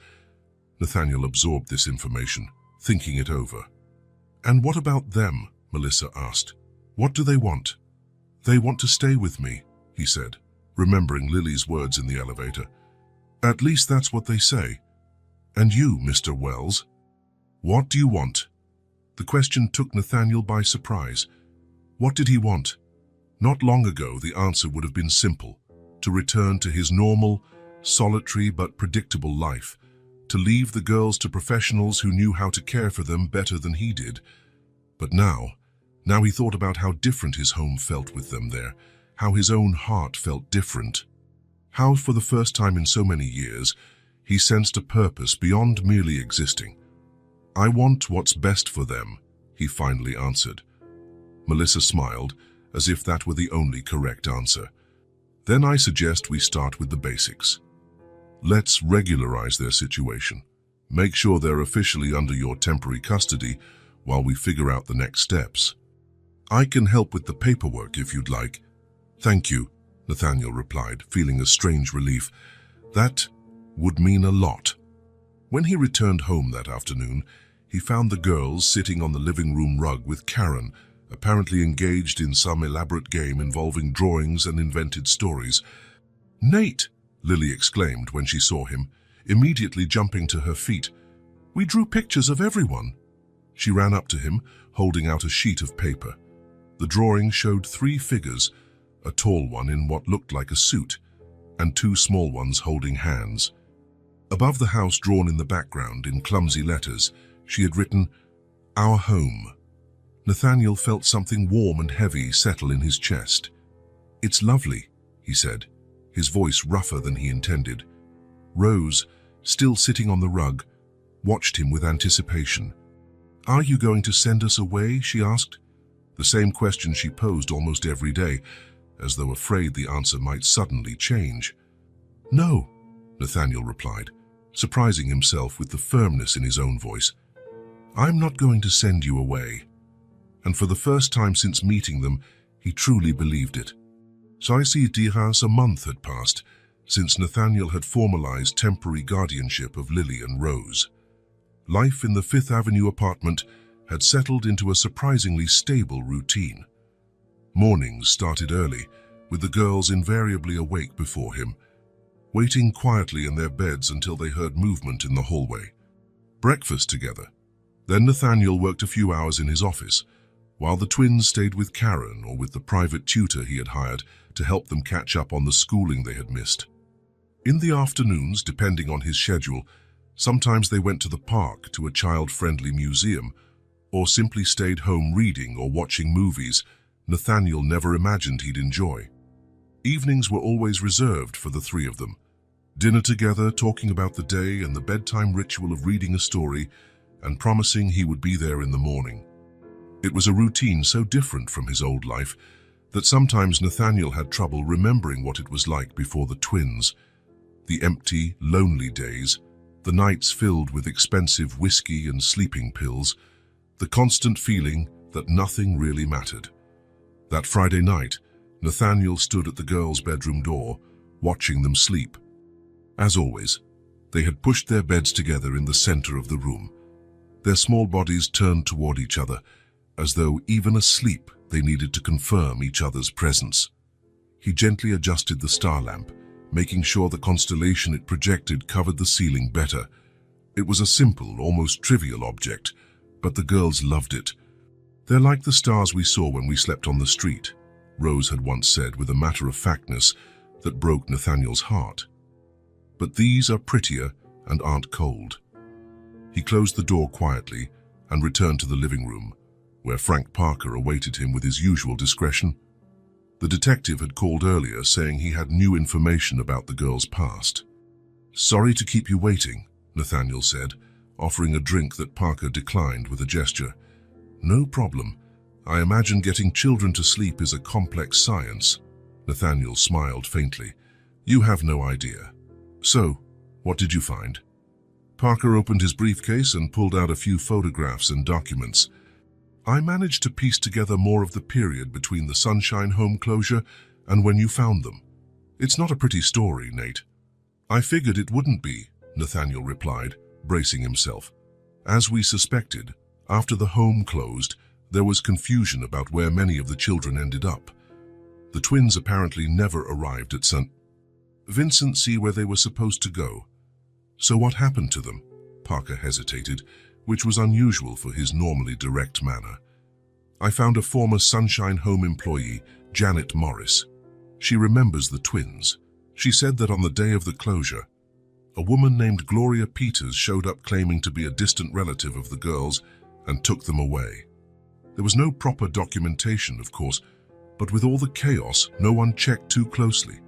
Nathaniel absorbed this information, thinking it over. "And what about them?" Melissa asked. "What do they want?" "They want to stay with me," he said, remembering Lily's words in the elevator. "At least that's what they say." "And you, Mr. Wells? What do you want?" The question took Nathaniel by surprise. What did he want? Not long ago, the answer would have been simple: to return to his normal, solitary but predictable life, to leave the girls to professionals who knew how to care for them better than he did. But now he thought about how different his home felt with them there, how his own heart felt different. How, for the first time in so many years, he sensed a purpose beyond merely existing. "I want what's best for them," he finally answered. Melissa smiled, as if that were the only correct answer. "Then I suggest we start with the basics. Let's regularize their situation. Make sure they're officially under your temporary custody while we figure out the next steps. I can help with the paperwork if you'd like." "Thank you," Nathaniel replied, feeling a strange relief. That would mean a lot. When he returned home that afternoon, he found the girls sitting on the living room rug with Karen, apparently engaged in some elaborate game involving drawings and invented stories. "Nate!" Lily exclaimed when she saw him, immediately jumping to her feet. "We drew pictures of everyone." She ran up to him, holding out a sheet of paper. The drawing showed 3 figures, a tall one in what looked like a suit, and 2 small ones holding hands. Above the house, drawn in the background in clumsy letters, she had written, "Our home." Nathaniel felt something warm and heavy settle in his chest. "It's lovely," he said, his voice rougher than he intended. Rose, still sitting on the rug, watched him with anticipation. "Are you going to send us away?" she asked. The same question she posed almost every day, as though afraid the answer might suddenly change. "No," Nathaniel replied, surprising himself with the firmness in his own voice. "I'm not going to send you away." And for the first time since meeting them, he truly believed it. So a month had passed since Nathaniel had formalized temporary guardianship of Lily and Rose. Life in the Fifth Avenue apartment had settled into a surprisingly stable routine. Mornings started early, with the girls invariably awake before him, waiting quietly in their beds until they heard movement in the hallway. Breakfast together. Then Nathaniel worked a few hours in his office, while the twins stayed with Karen or with the private tutor he had hired to help them catch up on the schooling they had missed. In the afternoons, depending on his schedule, Sometimes they went to the park, to a child-friendly museum, or simply stayed home reading or watching movies Nathaniel never imagined he'd enjoy. Evenings were always reserved for the three of them. Dinner together, talking about the day and the bedtime ritual of reading a story and promising he would be there in the morning. It was a routine so different from his old life that sometimes Nathaniel had trouble remembering what it was like before the twins. The empty, lonely days, the nights filled with expensive whiskey and sleeping pills, the constant feeling that nothing really mattered. That Friday night, Nathaniel stood at the girls' bedroom door, watching them sleep. As always, they had pushed their beds together in the center of the room. Their small bodies turned toward each other, as though even asleep they needed to confirm each other's presence. He gently adjusted the star lamp, making sure the constellation it projected covered the ceiling better. It was a simple, almost trivial object, but the girls loved it. "They're like the stars we saw when we slept on the street," Rose had once said with a matter-of-factness that broke Nathaniel's heart. "But these are prettier and aren't cold." He closed the door quietly and returned to the living room, where Frank Parker awaited him with his usual discretion. The detective had called earlier, saying he had new information about the girl's past. "Sorry to keep you waiting," Nathaniel said, offering a drink that Parker declined with a gesture. "No problem. I imagine getting children to sleep is a complex science." Nathaniel smiled faintly. "You have no idea. So, what did you find?" Parker opened his briefcase and pulled out a few photographs and documents. "I managed to piece together more of the period between the Sunshine home closure and when you found them. It's not a pretty story, Nate." "I figured it wouldn't be," Nathaniel replied, bracing himself. "As we suspected, after the home closed, there was confusion about where many of the children ended up. The twins apparently never arrived at St. Vincent see where they were supposed to go." "So what happened to them?" Parker hesitated, which was unusual for his normally direct manner. "I found a former Sunshine Home employee, Janet Morris. She remembers the twins. She said that on the day of the closure, a woman named Gloria Peters showed up claiming to be a distant relative of the girls and took them away. There was no proper documentation, of course, but with all the chaos, no one checked too closely."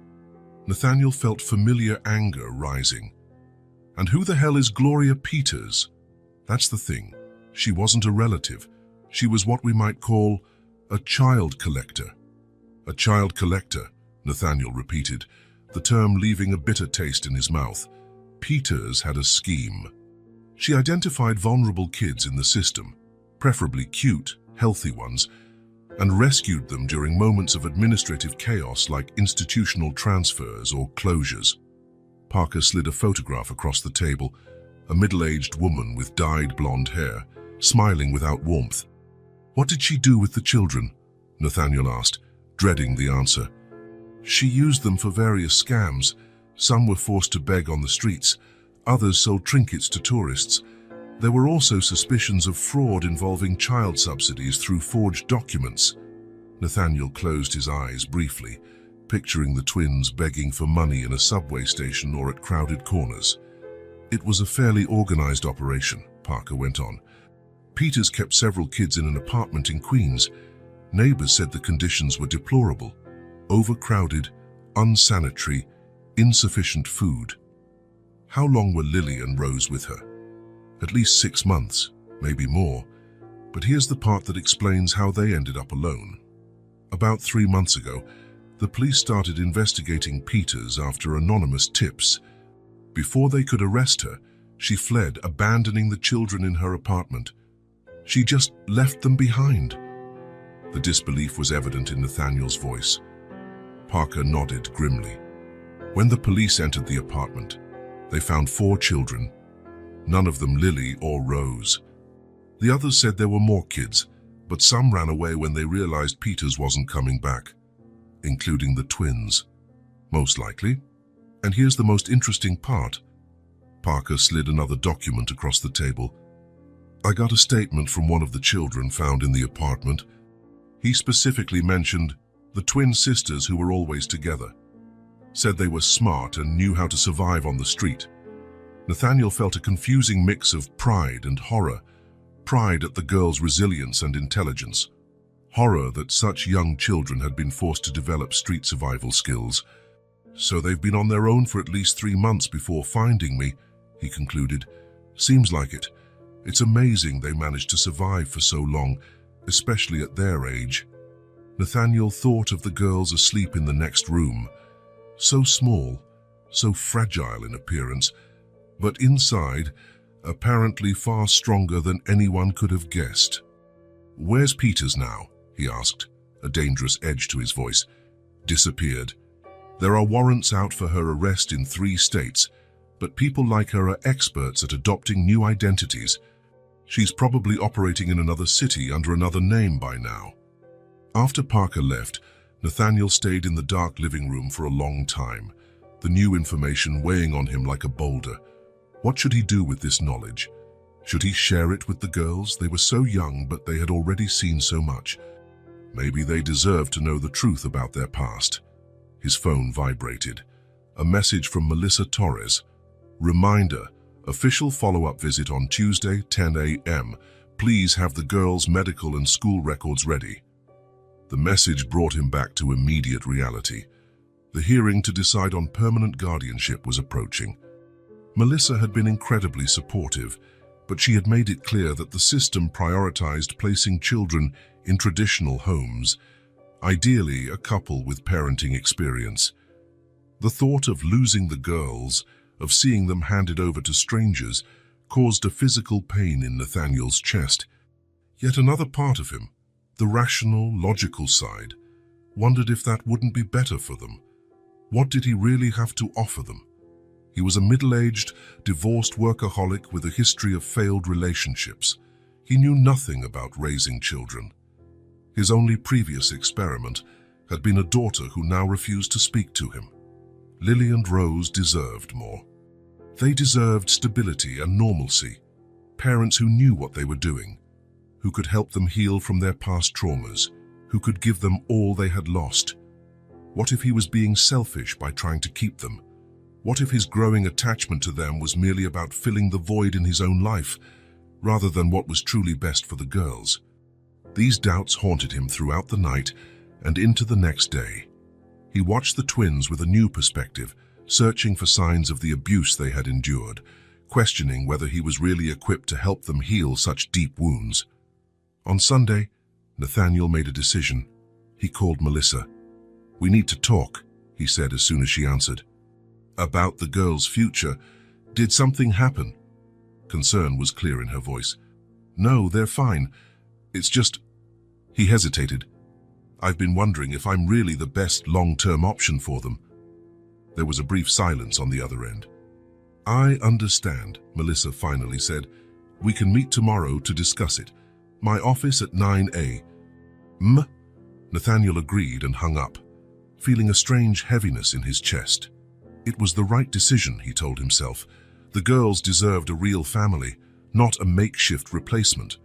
Nathaniel felt familiar anger rising. "And who the hell is Gloria Peters?" "That's the thing. She wasn't a relative. She was what we might call a child collector." "A child collector," Nathaniel repeated, the term leaving a bitter taste in his mouth. Peters had a scheme. She identified vulnerable kids in the system, preferably cute, healthy ones, and rescued them during moments of administrative chaos like institutional transfers or closures. Parker slid a photograph across the table, a middle-aged woman with dyed blonde hair, smiling without warmth. "What did she do with the children?" Nathaniel asked, dreading the answer. "She used them for various scams. Some were forced to beg on the streets, others sold trinkets to tourists. There were also suspicions of fraud involving child subsidies through forged documents." Nathaniel closed his eyes briefly, picturing the twins begging for money in a subway station or at crowded corners. "It was a fairly organized operation," Parker went on. "Peters kept several kids in an apartment in Queens. Neighbors said the conditions were deplorable. Overcrowded, unsanitary, insufficient food." "How long were Lily and Rose with her?" "At least 6 months, maybe more. But here's the part that explains how they ended up alone. About 3 months ago, the police started investigating Peters after anonymous tips. Before they could arrest her, she fled, abandoning the children in her apartment. She just left them behind." The disbelief was evident in Nathaniel's voice. Parker nodded grimly. "When the police entered the apartment, they found 4 children, none of them Lily or Rose. The others said there were more kids, but some ran away when they realized Peters wasn't coming back, including the twins. Most likely. And here's the most interesting part." Parker slid another document across the table. "I got a statement from one of the children found in the apartment. He specifically mentioned the twin sisters who were always together. Said they were smart and knew how to survive on the street. Nathaniel felt a confusing mix of pride and horror. Pride at the girls' resilience and intelligence. Horror that such young children had been forced to develop street survival skills. "So they've been on their own for at least 3 months before finding me," he concluded. "Seems like it. It's amazing they managed to survive for so long, especially at their age." Nathaniel thought of the girls asleep in the next room. So small, so fragile in appearance, but inside, apparently far stronger than anyone could have guessed. "Where's Peters now?" he asked, a dangerous edge to his voice. "Disappeared. There are warrants out for her arrest in 3 states, but people like her are experts at adopting new identities. She's probably operating in another city under another name by now." After Parker left, Nathaniel stayed in the dark living room for a long time, the new information weighing on him like a boulder. What should he do with this knowledge? Should he share it with the girls? They were so young, but they had already seen so much. Maybe they deserved to know the truth about their past. His phone vibrated. A message from Melissa Torres. "Reminder, official follow-up visit on Tuesday, 10 a.m. Please have the girls' medical and school records ready." The message brought him back to immediate reality. The hearing to decide on permanent guardianship was approaching. Melissa had been incredibly supportive, but she had made it clear that the system prioritized placing children in traditional homes, ideally a couple with parenting experience. The thought of losing the girls, of seeing them handed over to strangers, caused a physical pain in Nathaniel's chest. Yet another part of him, the rational, logical side, wondered if that wouldn't be better for them. What did he really have to offer them? He was a middle-aged, divorced workaholic with a history of failed relationships. He knew nothing about raising children. His only previous experiment had been a daughter who now refused to speak to him. Lily and Rose deserved more. They deserved stability and normalcy, parents who knew what they were doing, who could help them heal from their past traumas, who could give them all they had lost. What if he was being selfish by trying to keep them? What if his growing attachment to them was merely about filling the void in his own life, rather than what was truly best for the girls? These doubts haunted him throughout the night and into the next day. He watched the twins with a new perspective, searching for signs of the abuse they had endured, questioning whether he was really equipped to help them heal such deep wounds. On Sunday, Nathaniel made a decision. He called Melissa. "We need to talk," he said as soon as she answered. "About the girls' future? Did something happen?" Concern was clear in her voice. "No, they're fine. It's just..." He hesitated. "I've been wondering if I'm really the best long-term option for them." There was a brief silence on the other end. "I understand," Melissa finally said. "We can meet tomorrow to discuss it. My office at 9 a.m. Nathaniel agreed and hung up, feeling a strange heaviness in his chest. It was the right decision, he told himself. The girls deserved a real family, not a makeshift replacement.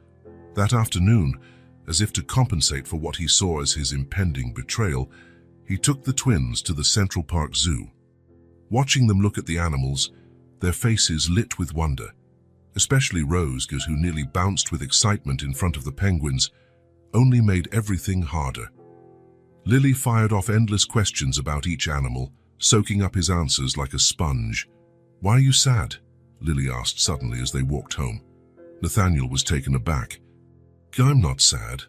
That afternoon, as if to compensate for what he saw as his impending betrayal, he took the twins to the Central Park Zoo. Watching them look at the animals, their faces lit with wonder, especially Rose, who nearly bounced with excitement in front of the penguins, only made everything harder. Lily fired off endless questions about each animal, soaking up his answers like a sponge. "Why are you sad?" Lily asked suddenly as they walked home. Nathaniel was taken aback. "I'm not sad."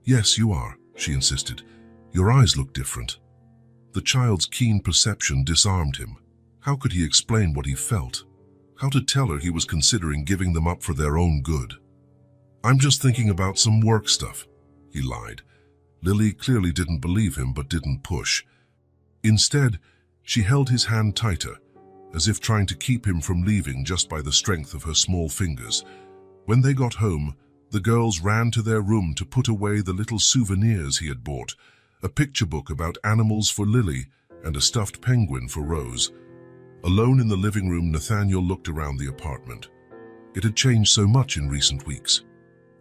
"Yes, you are," she insisted. "Your eyes look different." The child's keen perception disarmed him. How could he explain what he felt? How to tell her he was considering giving them up for their own good? "I'm just thinking about some work stuff," he lied. Lily clearly didn't believe him but didn't push. Instead, she held his hand tighter, as if trying to keep him from leaving just by the strength of her small fingers. When they got home, the girls ran to their room to put away the little souvenirs he had bought, a picture book about animals for Lily and a stuffed penguin for Rose. Alone in the living room, Nathaniel looked around the apartment. It had changed so much in recent weeks.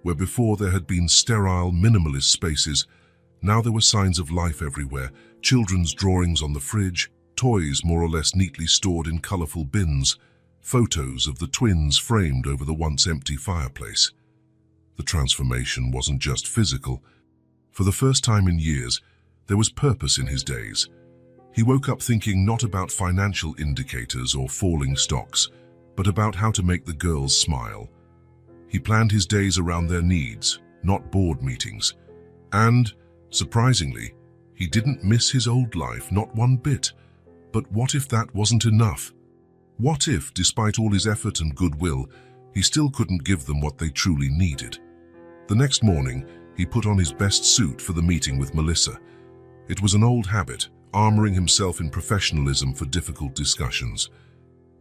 Where before there had been sterile, minimalist spaces, now there were signs of life everywhere, children's drawings on the fridge, toys more or less neatly stored in colorful bins, photos of the twins framed over the once-empty fireplace. The transformation wasn't just physical. For the first time in years, there was purpose in his days. He woke up thinking not about financial indicators or falling stocks, but about how to make the girls smile. He planned his days around their needs, not board meetings. And, surprisingly, he didn't miss his old life, not one bit. But what if that wasn't enough? What if, despite all his effort and goodwill, he still couldn't give them what they truly needed? The next morning, he put on his best suit for the meeting with Melissa. It was an old habit, armoring himself in professionalism for difficult discussions.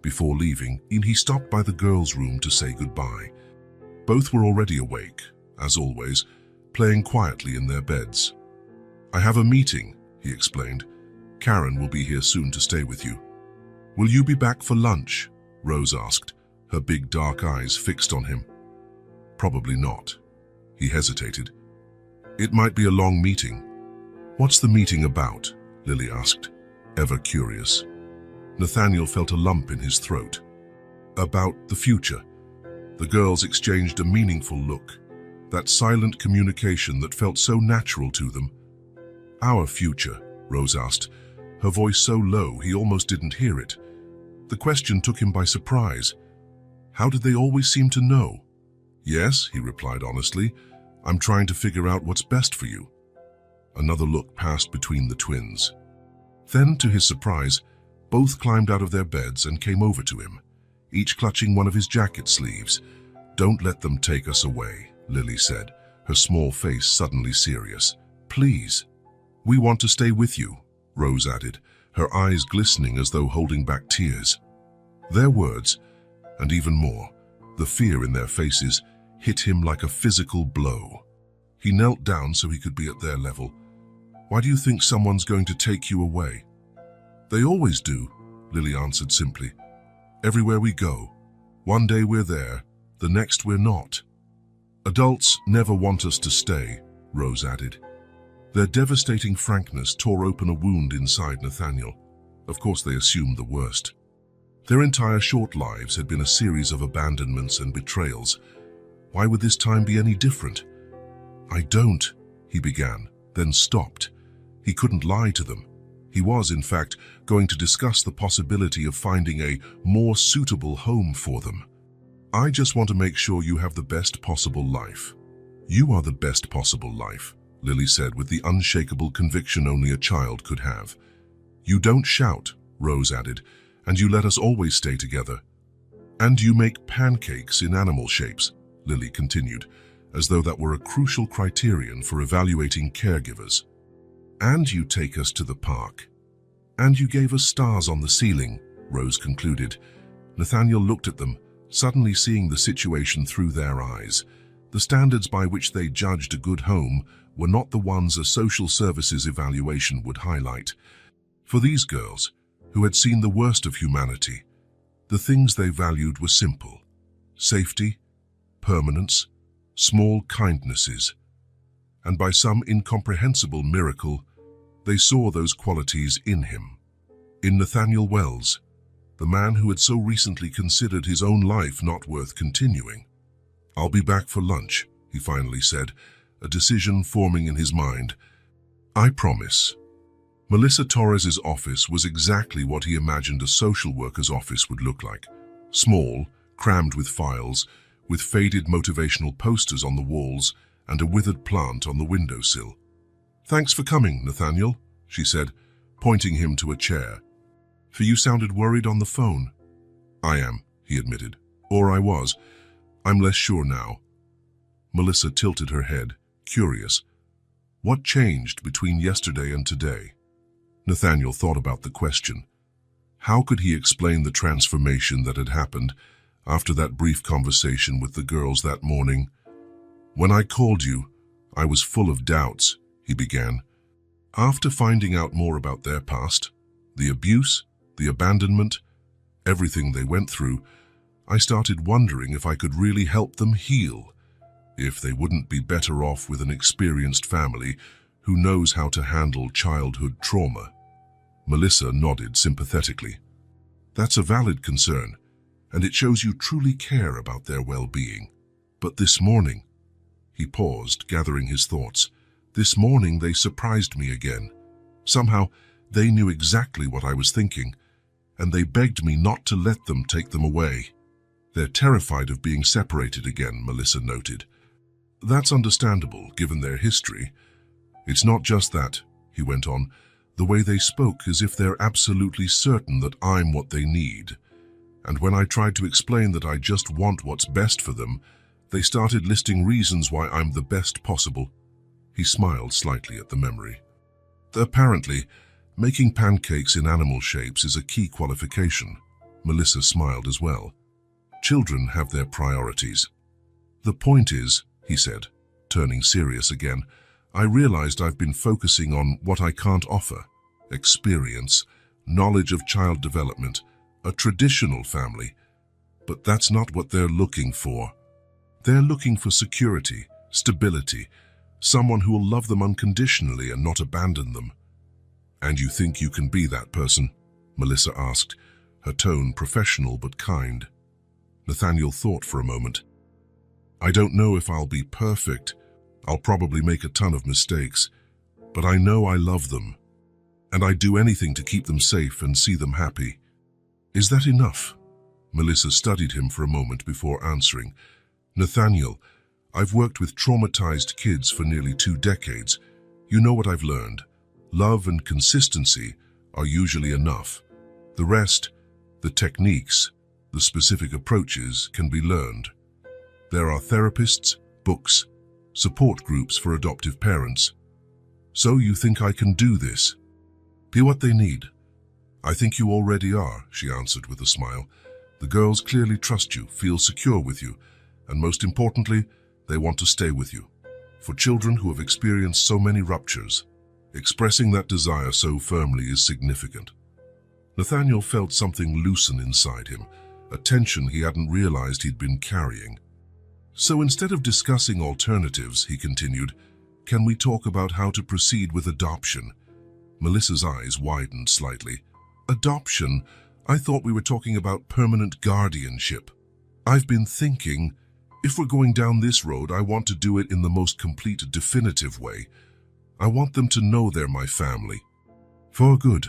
Before leaving, he stopped by the girls' room to say goodbye. Both were already awake, as always, playing quietly in their beds. "I have a meeting," he explained. "Karen will be here soon to stay with you." "Will you be back for lunch?" Rose asked, her big dark eyes fixed on him. "Probably not." He hesitated. "It might be a long meeting." "What's the meeting about?" Lily asked, ever curious. Nathaniel felt a lump in his throat. "About the future." The girls exchanged a meaningful look, that silent communication that felt so natural to them. "Our future?" Rose asked, her voice so low he almost didn't hear it. The question took him by surprise. How did they always seem to know? "Yes," he replied honestly, "I'm trying to figure out what's best for you." Another look passed between the twins. Then, to his surprise, both climbed out of their beds and came over to him, each clutching one of his jacket sleeves. "Don't let them take us away," Lily said, her small face suddenly serious. "Please." "We want to stay with you," Rose added, her eyes glistening as though holding back tears. Their words, and even more, the fear in their faces, hit him like a physical blow. He knelt down so he could be at their level. "Why do you think someone's going to take you away?" "They always do," Lily answered simply. "Everywhere we go. One day we're there, the next we're not." "Adults never want us to stay," Rose added. Their devastating frankness tore open a wound inside Nathaniel. Of course they assumed the worst. Their entire short lives had been a series of abandonments and betrayals. Why would this time be any different? "I don't," he began, then stopped. He couldn't lie to them. He was, in fact, going to discuss the possibility of finding a more suitable home for them. "I just want to make sure you have the best possible life." "You are the best possible life," Lily said with the unshakable conviction only a child could have. "You don't shout," Rose added, "and you let us always stay together." "And you make pancakes in animal shapes," Lily continued, as though that were a crucial criterion for evaluating caregivers. "And you take us to the park." "And you gave us stars on the ceiling," Rose concluded. Nathaniel looked at them, suddenly seeing the situation through their eyes. The standards by which they judged a good home were not the ones a social services evaluation would highlight. For these girls, who had seen the worst of humanity, the things they valued were simple: safety, permanence, small kindnesses. And by some incomprehensible miracle, they saw those qualities in him. In Nathaniel Wells, the man who had so recently considered his own life not worth continuing. "I'll be back for lunch," he finally said, a decision forming in his mind. "I promise." Melissa Torres's office was exactly what he imagined a social worker's office would look like. Small, crammed with files, with faded motivational posters on the walls and a withered plant on the windowsill. "Thanks for coming, Nathaniel," she said, pointing him to a chair. "For you sounded worried on the phone." "I am," he admitted. "Or I was. I'm less sure now." Melissa tilted her head, curious. What changed between yesterday and today? Nathaniel thought about the question. How could he explain the transformation that had happened after that brief conversation with the girls that morning? "When I called you, I was full of doubts," he began. "After finding out more about their past, the abuse, the abandonment, everything they went through, I started wondering if I could really help them heal, if they wouldn't be better off with an experienced family who knows how to handle childhood trauma." Melissa nodded sympathetically. "That's a valid concern. and it shows you truly care about their well-being. But this morning, he paused, gathering his thoughts. This morning they surprised me again. Somehow, they knew exactly what I was thinking, and they begged me not to let them take them away. They're terrified of being separated again, Melissa noted. That's understandable, given their history. It's not just that, he went on, the way they spoke as if they're absolutely certain that I'm what they need. And when I tried to explain that I just want what's best for them, they started listing reasons why I'm the best possible. He smiled slightly at the memory. Apparently, making pancakes in animal shapes is a key qualification. Melissa smiled as well. Children have their priorities. The point is, he said, turning serious again, I realized I've been focusing on what I can't offer. Experience, knowledge of child development, a traditional family. But that's not what they're looking for. They're looking for security, stability, someone who will love them unconditionally and not abandon them. And you think you can be that person? Melissa asked, her tone professional but kind. Nathaniel thought for a moment. I don't know if I'll be perfect. I'll probably make a ton of mistakes, but I know I love them, and I'd do anything to keep them safe and see them happy. Is that enough? Melissa studied him for a moment before answering. Nathaniel, I've worked with traumatized kids for nearly 2 decades. You know what I've learned. Love and consistency are usually enough. The rest, the techniques, the specific approaches can be learned. There are therapists, books, support groups for adoptive parents. So you think I can do this? Be what they need. I think you already are, she answered with a smile. The girls clearly trust you, feel secure with you, and most importantly, they want to stay with you. For children who have experienced so many ruptures, expressing that desire so firmly is significant. Nathaniel felt something loosen inside him, a tension he hadn't realized he'd been carrying. So instead of discussing alternatives, he continued, can we talk about how to proceed with adoption? Melissa's eyes widened slightly. Adoption? I thought we were talking about permanent guardianship. I've been thinking, if we're going down this road, I want to do it in the most complete, definitive way. I want them to know they're my family. For good.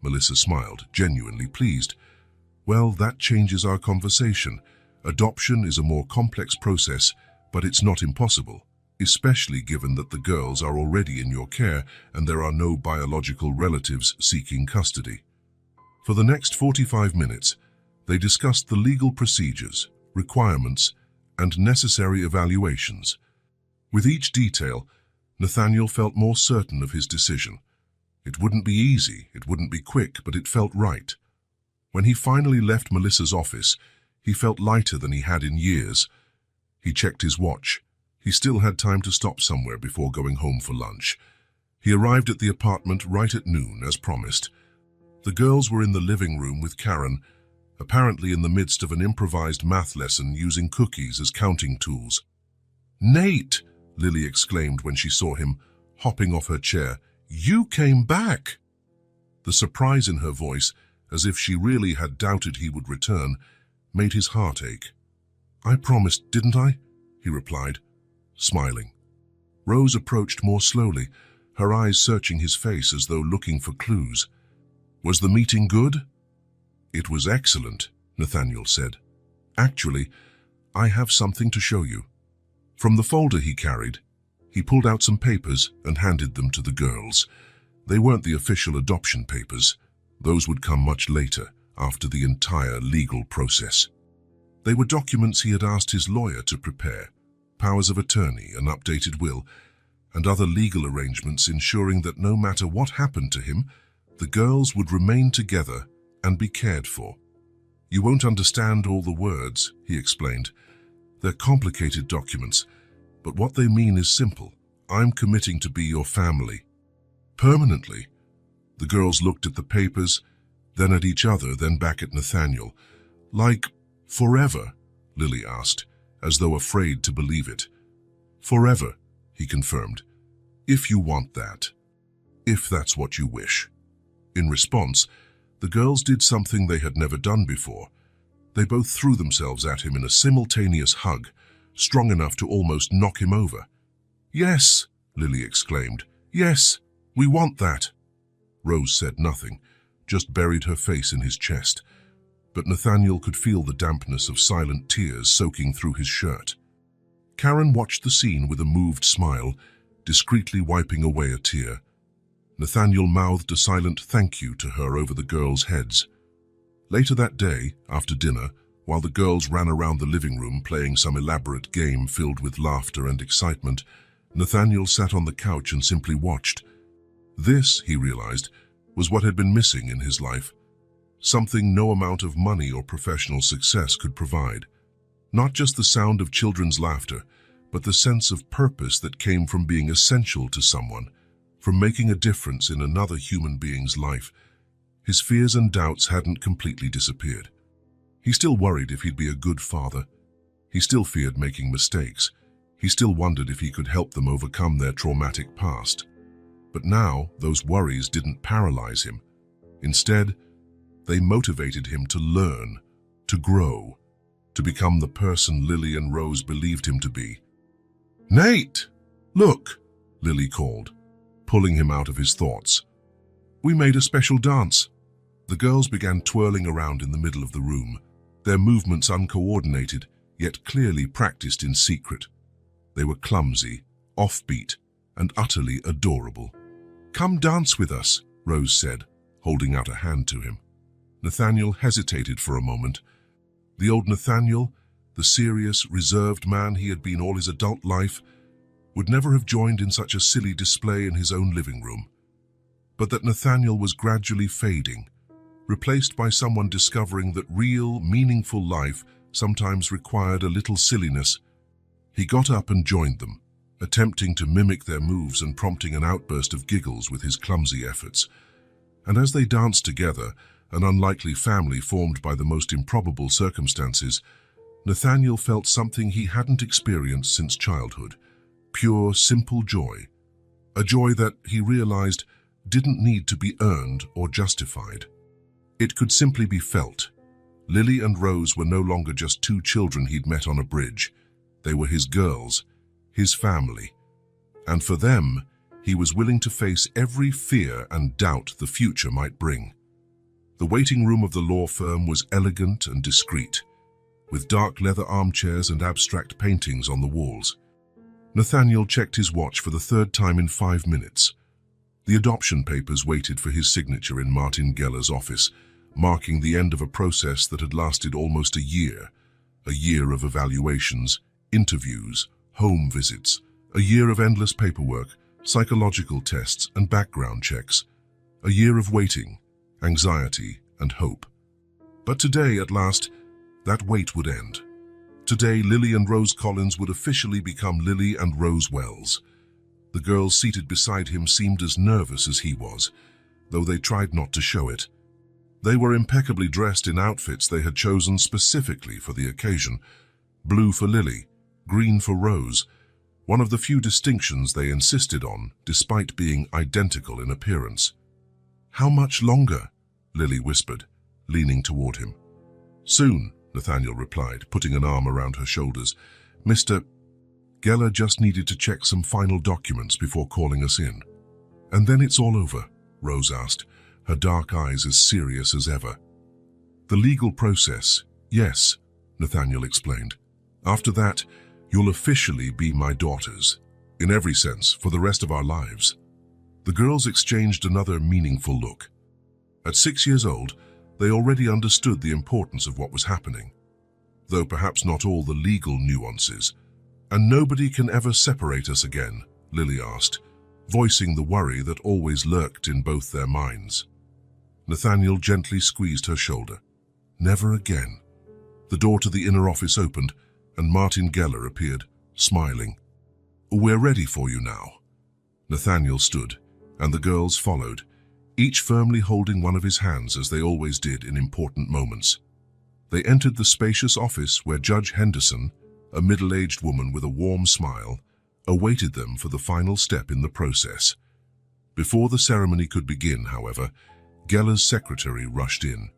Melissa smiled, genuinely pleased. Well, that changes our conversation. Adoption is a more complex process, but it's not impossible, especially given that the girls are already in your care and there are no biological relatives seeking custody. For the next 45 minutes, they discussed the legal procedures, requirements, and necessary evaluations. With each detail, Nathaniel felt more certain of his decision. It wouldn't be easy, it wouldn't be quick, but it felt right. When he finally left Melissa's office, he felt lighter than he had in years. He checked his watch. He still had time to stop somewhere before going home for lunch. He arrived at the apartment right at noon, as promised. The girls were in the living room with Karen, apparently in the midst of an improvised math lesson using cookies as counting tools. "Nate!" Lily exclaimed when she saw him, hopping off her chair. "You came back!" The surprise in her voice, as if she really had doubted he would return, made his heart ache. "I promised, didn't I?" he replied, smiling. Rose approached more slowly, her eyes searching his face as though looking for clues. "Was the meeting good?" "It was excellent," Nathaniel said. "Actually, I have something to show you." From the folder he carried, he pulled out some papers and handed them to the girls. They weren't the official adoption papers. Those would come much later, after the entire legal process. They were documents he had asked his lawyer to prepare, powers of attorney, an updated will, and other legal arrangements ensuring that no matter what happened to him, the girls would remain together and be cared for. "You won't understand all the words," he explained. "They're complicated documents, but what they mean is simple. I'm committing to be your family. Permanently." The girls looked at the papers, then at each other, then back at Nathaniel. "Like, forever?" Lily asked, as though afraid to believe it. "Forever," he confirmed. "If you want that. If that's what you wish." In response, the girls did something they had never done before. They both threw themselves at him in a simultaneous hug, strong enough to almost knock him over. "Yes," Lily exclaimed. "Yes, we want that." Rose said nothing, just buried her face in his chest, but Nathaniel could feel the dampness of silent tears soaking through his shirt. Karen watched the scene with a moved smile, discreetly wiping away a tear. Nathaniel mouthed a silent thank you to her over the girls' heads. Later that day, after dinner, while the girls ran around the living room playing some elaborate game filled with laughter and excitement, Nathaniel sat on the couch and simply watched. This, he realized, was what had been missing in his life. Something no amount of money or professional success could provide. Not just the sound of children's laughter, but the sense of purpose that came from being essential to someone, from making a difference in another human being's life. His fears and doubts hadn't completely disappeared. He still worried if he'd be a good father. He still feared making mistakes. He still wondered if he could help them overcome their traumatic past. But now, those worries didn't paralyze him. Instead, they motivated him to learn, to grow, to become the person Lily and Rose believed him to be. "Nate! Look!" Lily called, pulling him out of his thoughts. "We made a special dance." The girls began twirling around in the middle of the room, their movements uncoordinated, yet clearly practiced in secret. They were clumsy, offbeat, and utterly adorable. "Come dance with us," Rose said, holding out a hand to him. Nathaniel hesitated for a moment. The old Nathaniel, the serious, reserved man he had been all his adult life, would never have joined in such a silly display in his own living room. But that Nathaniel was gradually fading, replaced by someone discovering that real, meaningful life sometimes required a little silliness. He got up and joined them, attempting to mimic their moves and prompting an outburst of giggles with his clumsy efforts. And as they danced together, an unlikely family formed by the most improbable circumstances, Nathaniel felt something he hadn't experienced since childhood. Pure, simple joy. A joy that, he realized, didn't need to be earned or justified. It could simply be felt. Lily and Rose were no longer just two children he'd met on a bridge. They were his girls, his family. And for them, he was willing to face every fear and doubt the future might bring. The waiting room of the law firm was elegant and discreet, with dark leather armchairs and abstract paintings on the walls. Nathaniel checked his watch for the third time in 5 minutes. The adoption papers waited for his signature in Martin Geller's office, marking the end of a process that had lasted almost a year of evaluations, interviews, home visits, a year of endless paperwork, psychological tests and background checks, a year of waiting, anxiety and hope. But today, at last, that wait would end. Today, Lily and Rose Collins would officially become Lily and Rose Wells. The girls seated beside him seemed as nervous as he was, though they tried not to show it. They were impeccably dressed in outfits they had chosen specifically for the occasion. Blue for Lily, green for Rose, one of the few distinctions they insisted on, despite being identical in appearance. "How much longer?" Lily whispered, leaning toward him. "Soon," Nathaniel replied, putting an arm around her shoulders. "Mr. Geller just needed to check some final documents before calling us in." "And then it's all over?" Rose asked, her dark eyes as serious as ever. "The legal process, yes," Nathaniel explained. "After that, you'll officially be my daughters, in every sense, for the rest of our lives." The girls exchanged another meaningful look. At 6 years old, they already understood the importance of what was happening, though perhaps not all the legal nuances. "And nobody can ever separate us again?" Lily asked, voicing the worry that always lurked in both their minds. Nathaniel gently squeezed her shoulder. "Never again." The door to the inner office opened, and Martin Geller appeared, smiling. "We're ready for you now." Nathaniel stood, and the girls followed, each firmly holding one of his hands as they always did in important moments. They entered the spacious office where Judge Henderson, a middle-aged woman with a warm smile, awaited them for the final step in the process. Before the ceremony could begin, however, Geller's secretary rushed in.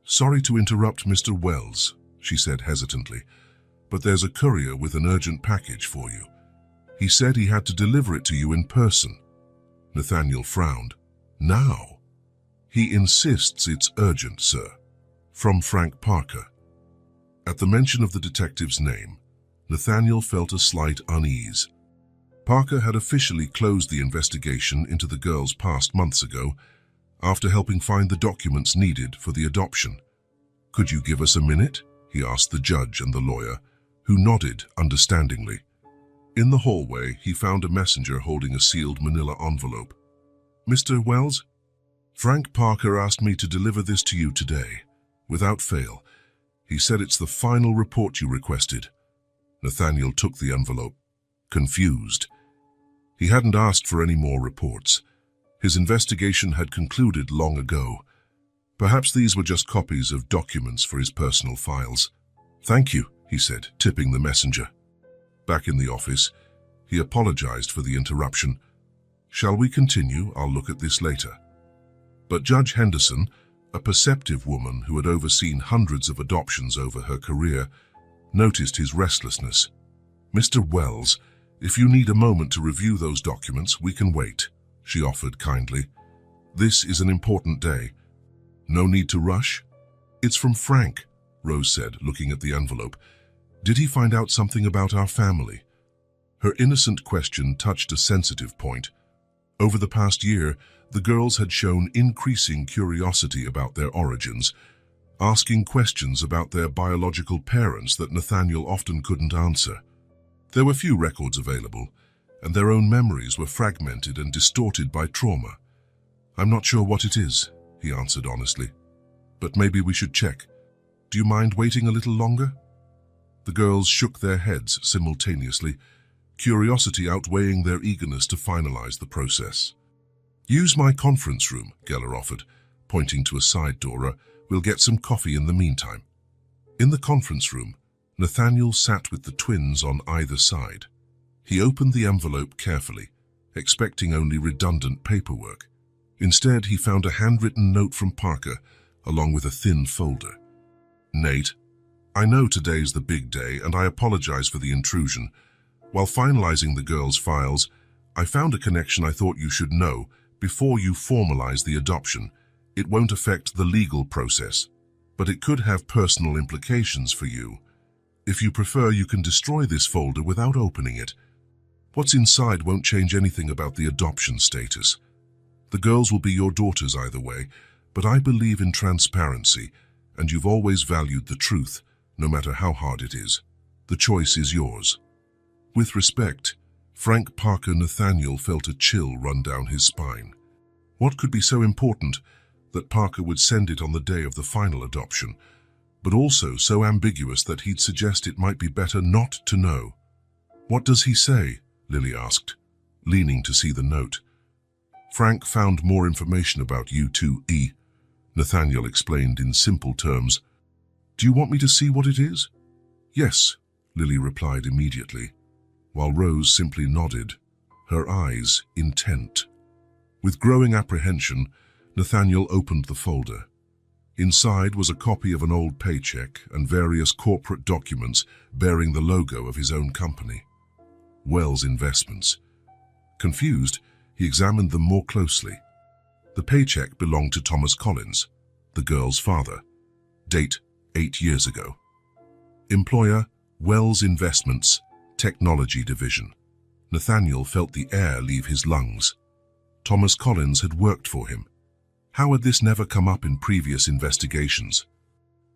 "Sorry to interrupt, Mr. Wells," she said hesitantly, "but there's a courier with an urgent package for you. He said he had to deliver it to you in person." Nathaniel frowned. "Now?" "He insists it's urgent, sir. From Frank Parker." At the mention of the detective's name, Nathaniel felt a slight unease. Parker had officially closed the investigation into the girl's past months ago, after helping find the documents needed for the adoption. "Could you give us a minute?" he asked the judge and the lawyer, who nodded understandingly. In the hallway, he found a messenger holding a sealed manila envelope. "Mr. Wells, Frank Parker asked me to deliver this to you today, without fail. He said it's the final report you requested." Nathaniel took the envelope, confused. He hadn't asked for any more reports. His investigation had concluded long ago. Perhaps these were just copies of documents for his personal files. "Thank you," he said, tipping the messenger. Back in the office, he apologized for the interruption. "Shall we continue? I'll look at this later." But Judge Henderson, a perceptive woman who had overseen hundreds of adoptions over her career, noticed his restlessness. "Mr. Wells, if you need a moment to review those documents, we can wait," she offered kindly. "This is an important day. No need to rush?" "It's from Frank," Rose said, looking at the envelope. "Did he find out something about our family?" Her innocent question touched a sensitive point. Over the past year, the girls had shown increasing curiosity about their origins, asking questions about their biological parents that Nathaniel often couldn't answer. There were few records available, and their own memories were fragmented and distorted by trauma. "I'm not sure what it is," he answered honestly. "But maybe we should check. Do you mind waiting a little longer?" The girls shook their heads simultaneously, curiosity outweighing their eagerness to finalize the process. "Use my conference room," Geller offered, pointing to a side door. "We'll get some coffee in the meantime." In the conference room, Nathaniel sat with the twins on either side. He opened the envelope carefully, expecting only redundant paperwork. Instead, he found a handwritten note from Parker, along with a thin folder. "Nate, I know today's the big day, and I apologize for the intrusion. While finalizing the girls' files, I found a connection I thought you should know before you formalize the adoption. It won't affect the legal process, but it could have personal implications for you. If you prefer, you can destroy this folder without opening it. What's inside won't change anything about the adoption status. The girls will be your daughters either way, but I believe in transparency, and you've always valued the truth, no matter how hard it is. The choice is yours." With respect, Frank Parker Nathaniel felt a chill run down his spine. What could be so important that Parker would send it on the day of the final adoption, but also so ambiguous that he'd suggest it might be better not to know? "What does he say?" Lily asked, leaning to see the note. "Frank found more information about you too, Nathaniel explained in simple terms. "Do you want me to see what it is?" "Yes," Lily replied immediately, while Rose simply nodded, her eyes intent. With growing apprehension, Nathaniel opened the folder. Inside was a copy of an old paycheck and various corporate documents bearing the logo of his own company, Wells Investments. Confused, he examined them more closely. The paycheck belonged to Thomas Collins, the girl's father. Date, 8 years ago. Employer, Wells Investments, Technology Division. Nathaniel felt the air leave his lungs. Thomas Collins had worked for him. How had this never come up in previous investigations?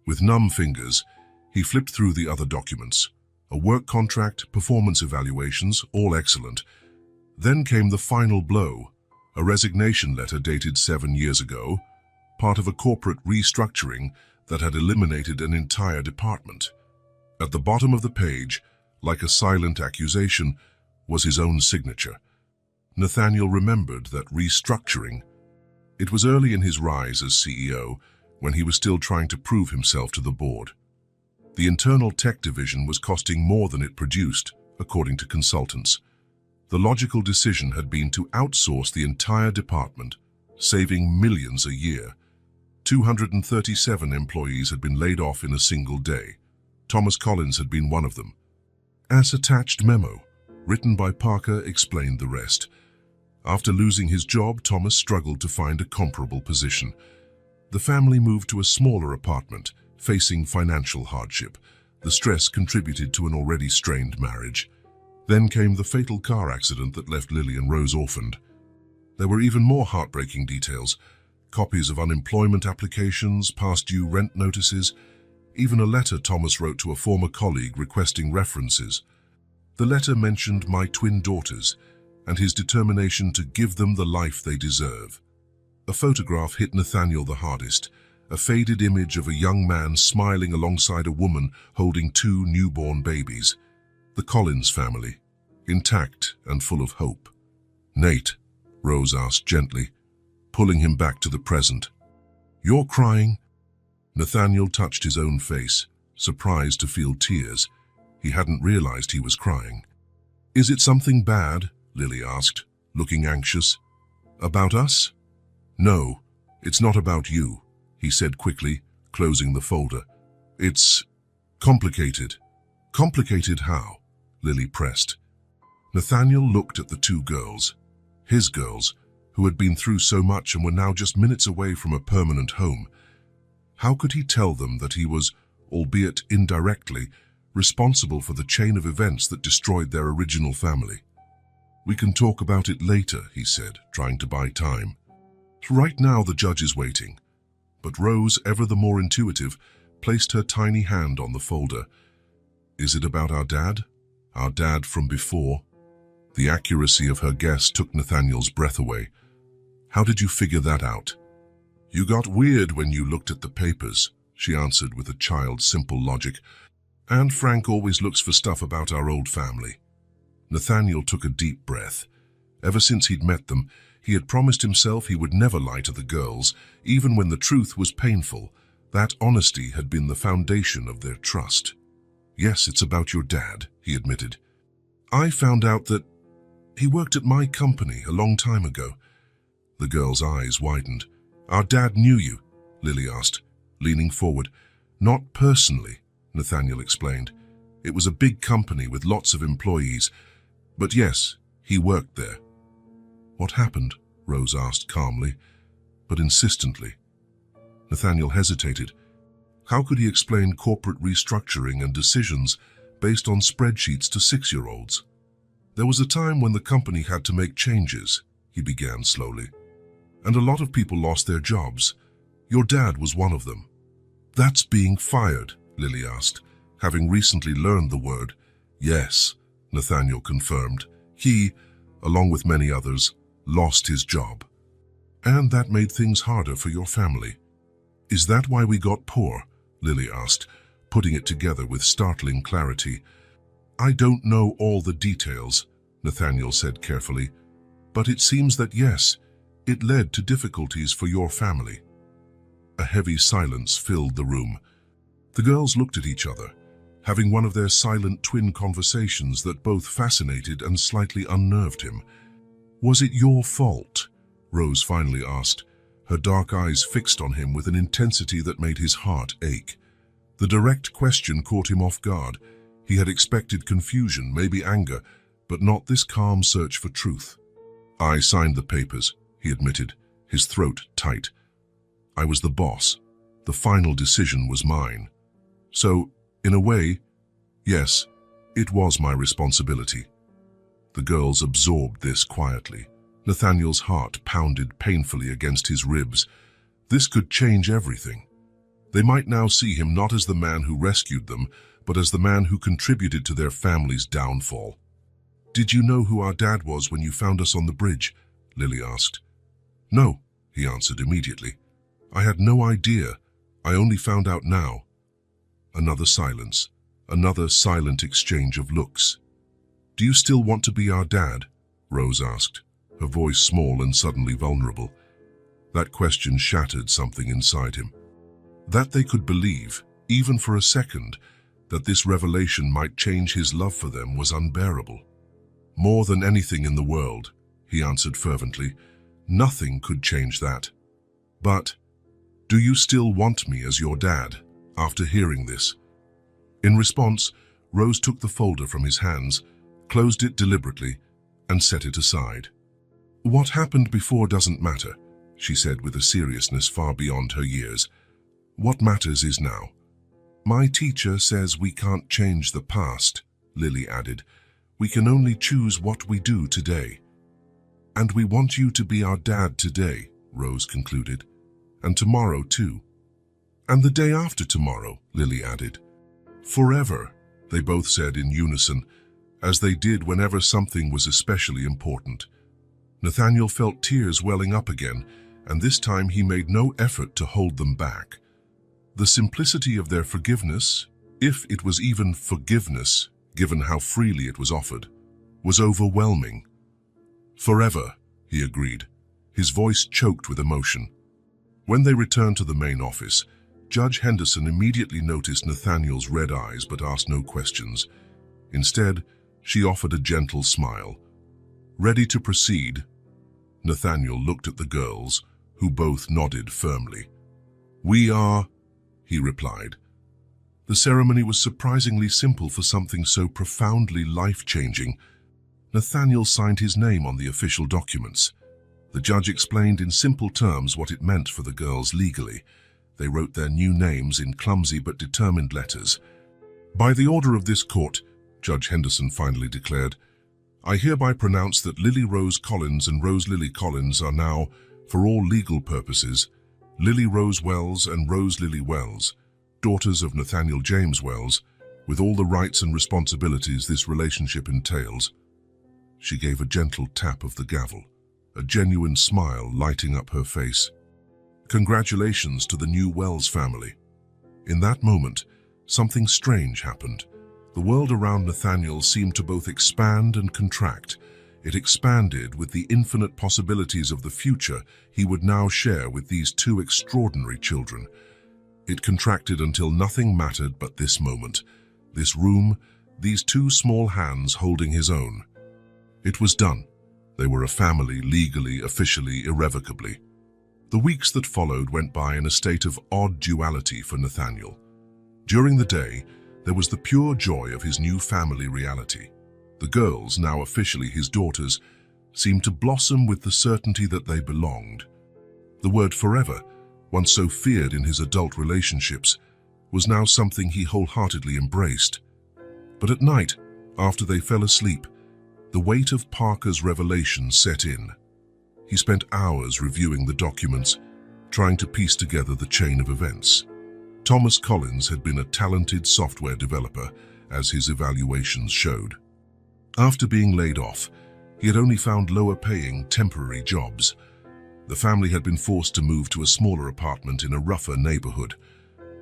With numb fingers, he flipped through the other documents. A work contract, performance evaluations, all excellent. Then came the final blow, a resignation letter dated 7 years ago, part of a corporate restructuring that had eliminated an entire department. At the bottom of the page, like a silent accusation, was his own signature. Nathaniel remembered that restructuring. It was early in his rise as CEO, when he was still trying to prove himself to the board. The internal tech division was costing more than it produced, according to consultants. The logical decision had been to outsource the entire department, saving millions a year. 237 employees had been laid off in a single day. Thomas Collins had been one of them. As attached memo, written by Parker, explained the rest. After losing his job, Thomas struggled to find a comparable position. The family moved to a smaller apartment, facing financial hardship. The stress contributed to an already strained marriage. Then came the fatal car accident that left Lily and Rose orphaned. There were even more heartbreaking details: copies of unemployment applications, past due rent notices, even a letter Thomas wrote to a former colleague requesting references. The letter mentioned my twin daughters and his determination to give them the life they deserve. A photograph hit Nathaniel the hardest, a faded image of a young man smiling alongside a woman holding two newborn babies. The Collins family, intact and full of hope. "Nate," Rose asked gently, pulling him back to the present. "You're crying?" Nathaniel touched his own face, surprised to feel tears. He hadn't realized he was crying. "Is it something bad?" Lily asked, looking anxious. "About us?" "No, it's not about you," he said quickly, closing the folder. "It's complicated." "Complicated how?" Lily pressed. Nathaniel looked at the two girls, his girls, who had been through so much and were now just minutes away from a permanent home. How could he tell them that he was, albeit indirectly, responsible for the chain of events that destroyed their original family? "We can talk about it later," he said, trying to buy time. "Right now the judge is waiting." But Rose, ever the more intuitive, placed her tiny hand on the folder. "Is it about our dad? Our dad from before?" The accuracy of her guess took Nathaniel's breath away. "How did you figure that out?" "You got weird when you looked at the papers," she answered with a child's simple logic. "And Frank always looks for stuff about our old family." Nathaniel took a deep breath. Ever since he'd met them, he had promised himself he would never lie to the girls, even when the truth was painful. That honesty had been the foundation of their trust. "Yes, it's about your dad," he admitted. "I found out that he worked at my company a long time ago." The girl's eyes widened. "Our dad knew you?" Lily asked, leaning forward. "Not personally," Nathaniel explained. "It was a big company with lots of employees. But yes, he worked there." "What happened?" Rose asked calmly, but insistently. Nathaniel hesitated. How could he explain corporate restructuring and decisions based on spreadsheets to 6-year-olds? "There was a time when the company had to make changes," he began slowly. "And a lot of people lost their jobs. Your dad was one of them." "That's being fired?" Lily asked, having recently learned the word. "Yes," Nathaniel confirmed. "He, along with many others, lost his job. And that made things harder for your family." "Is that why we got poor?" Lily asked, putting it together with startling clarity. "I don't know all the details," Nathaniel said carefully, "but it seems that yes, it led to difficulties for your family." A heavy silence filled the room. The girls looked at each other, having one of their silent twin conversations that both fascinated and slightly unnerved him. "Was it your fault?" Rose finally asked, her dark eyes fixed on him with an intensity that made his heart ache. The direct question caught him off guard. He had expected confusion, maybe anger, but not this calm search for truth. "I signed the papers," he admitted, his throat tight. "I was the boss. The final decision was mine. So, in a way, yes, it was my responsibility." The girls absorbed this quietly. Nathaniel's heart pounded painfully against his ribs. This could change everything. They might now see him not as the man who rescued them, but as the man who contributed to their family's downfall. "Did you know who our dad was when you found us on the bridge?" Lily asked. "No," he answered immediately. "I had no idea. I only found out now." Another silence, another silent exchange of looks. "Do you still want to be our dad?" Rose asked, her voice small and suddenly vulnerable. That question shattered something inside him. That they could believe, even for a second, that this revelation might change his love for them was unbearable. "More than anything in the world," he answered fervently. "Nothing could change that." "But," "Do you still want me as your dad after hearing this?" In response, Rose took the folder from his hands, closed it deliberately, and set it aside. "What happened before doesn't matter," she said with a seriousness far beyond her years. "What matters is now." "My teacher says we can't change the past," Lily added. "We can only choose what we do today." "And we want you to be our dad today," Rose concluded. "And tomorrow too." "And the day after tomorrow," Lily added. "Forever," they both said in unison, as they did whenever something was especially important. Nathaniel felt tears welling up again, and this time he made no effort to hold them back. The simplicity of their forgiveness, if it was even forgiveness, given how freely it was offered, was overwhelming. "Forever," he agreed, his voice choked with emotion. When they returned to the main office, Judge Henderson immediately noticed Nathaniel's red eyes but asked no questions. Instead, she offered a gentle smile. "Ready to proceed?" Nathaniel looked at the girls, who both nodded firmly. "We are," he replied. The ceremony was surprisingly simple for something so profoundly life-changing. Nathaniel signed his name on the official documents. The judge explained in simple terms what it meant for the girls legally. They wrote their new names in clumsy but determined letters. "By the order of this court," Judge Henderson finally declared, "I hereby pronounce that Lily Rose Collins and Rose Lily Collins are now, for all legal purposes, Lily Rose Wells and Rose Lily Wells, daughters of Nathaniel James Wells, with all the rights and responsibilities this relationship entails." She gave a gentle tap of the gavel, a genuine smile lighting up her face. "Congratulations to the new Wells family." In that moment, something strange happened. The world around Nathaniel seemed to both expand and contract. It expanded with the infinite possibilities of the future he would now share with these two extraordinary children. It contracted until nothing mattered but this moment, this room, these two small hands holding his own. It was done. They were a family, legally, officially, irrevocably. The weeks that followed went by in a state of odd duality for Nathaniel. During the day, there was the pure joy of his new family reality. The girls, now officially his daughters, seemed to blossom with the certainty that they belonged. The word forever, once so feared in his adult relationships, was now something he wholeheartedly embraced. But at night, after they fell asleep, the weight of Parker's revelation set in. He spent hours reviewing the documents, trying to piece together the chain of events. Thomas Collins had been a talented software developer, as his evaluations showed. After being laid off, he had only found lower-paying, temporary jobs. The family had been forced to move to a smaller apartment in a rougher neighborhood.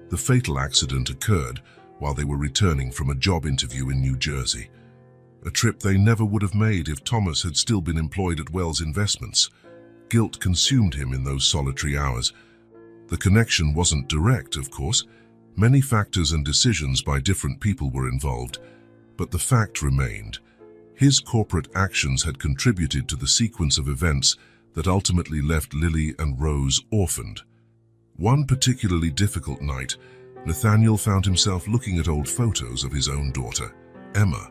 The fatal accident occurred while they were returning from a job interview in New Jersey. A trip they never would have made if Thomas had still been employed at Wells Investments. Guilt consumed him in those solitary hours. The connection wasn't direct, of course. Many factors and decisions by different people were involved, but the fact remained. His corporate actions had contributed to the sequence of events that ultimately left Lily and Rose orphaned. One particularly difficult night, Nathaniel found himself looking at old photos of his own daughter, Emma.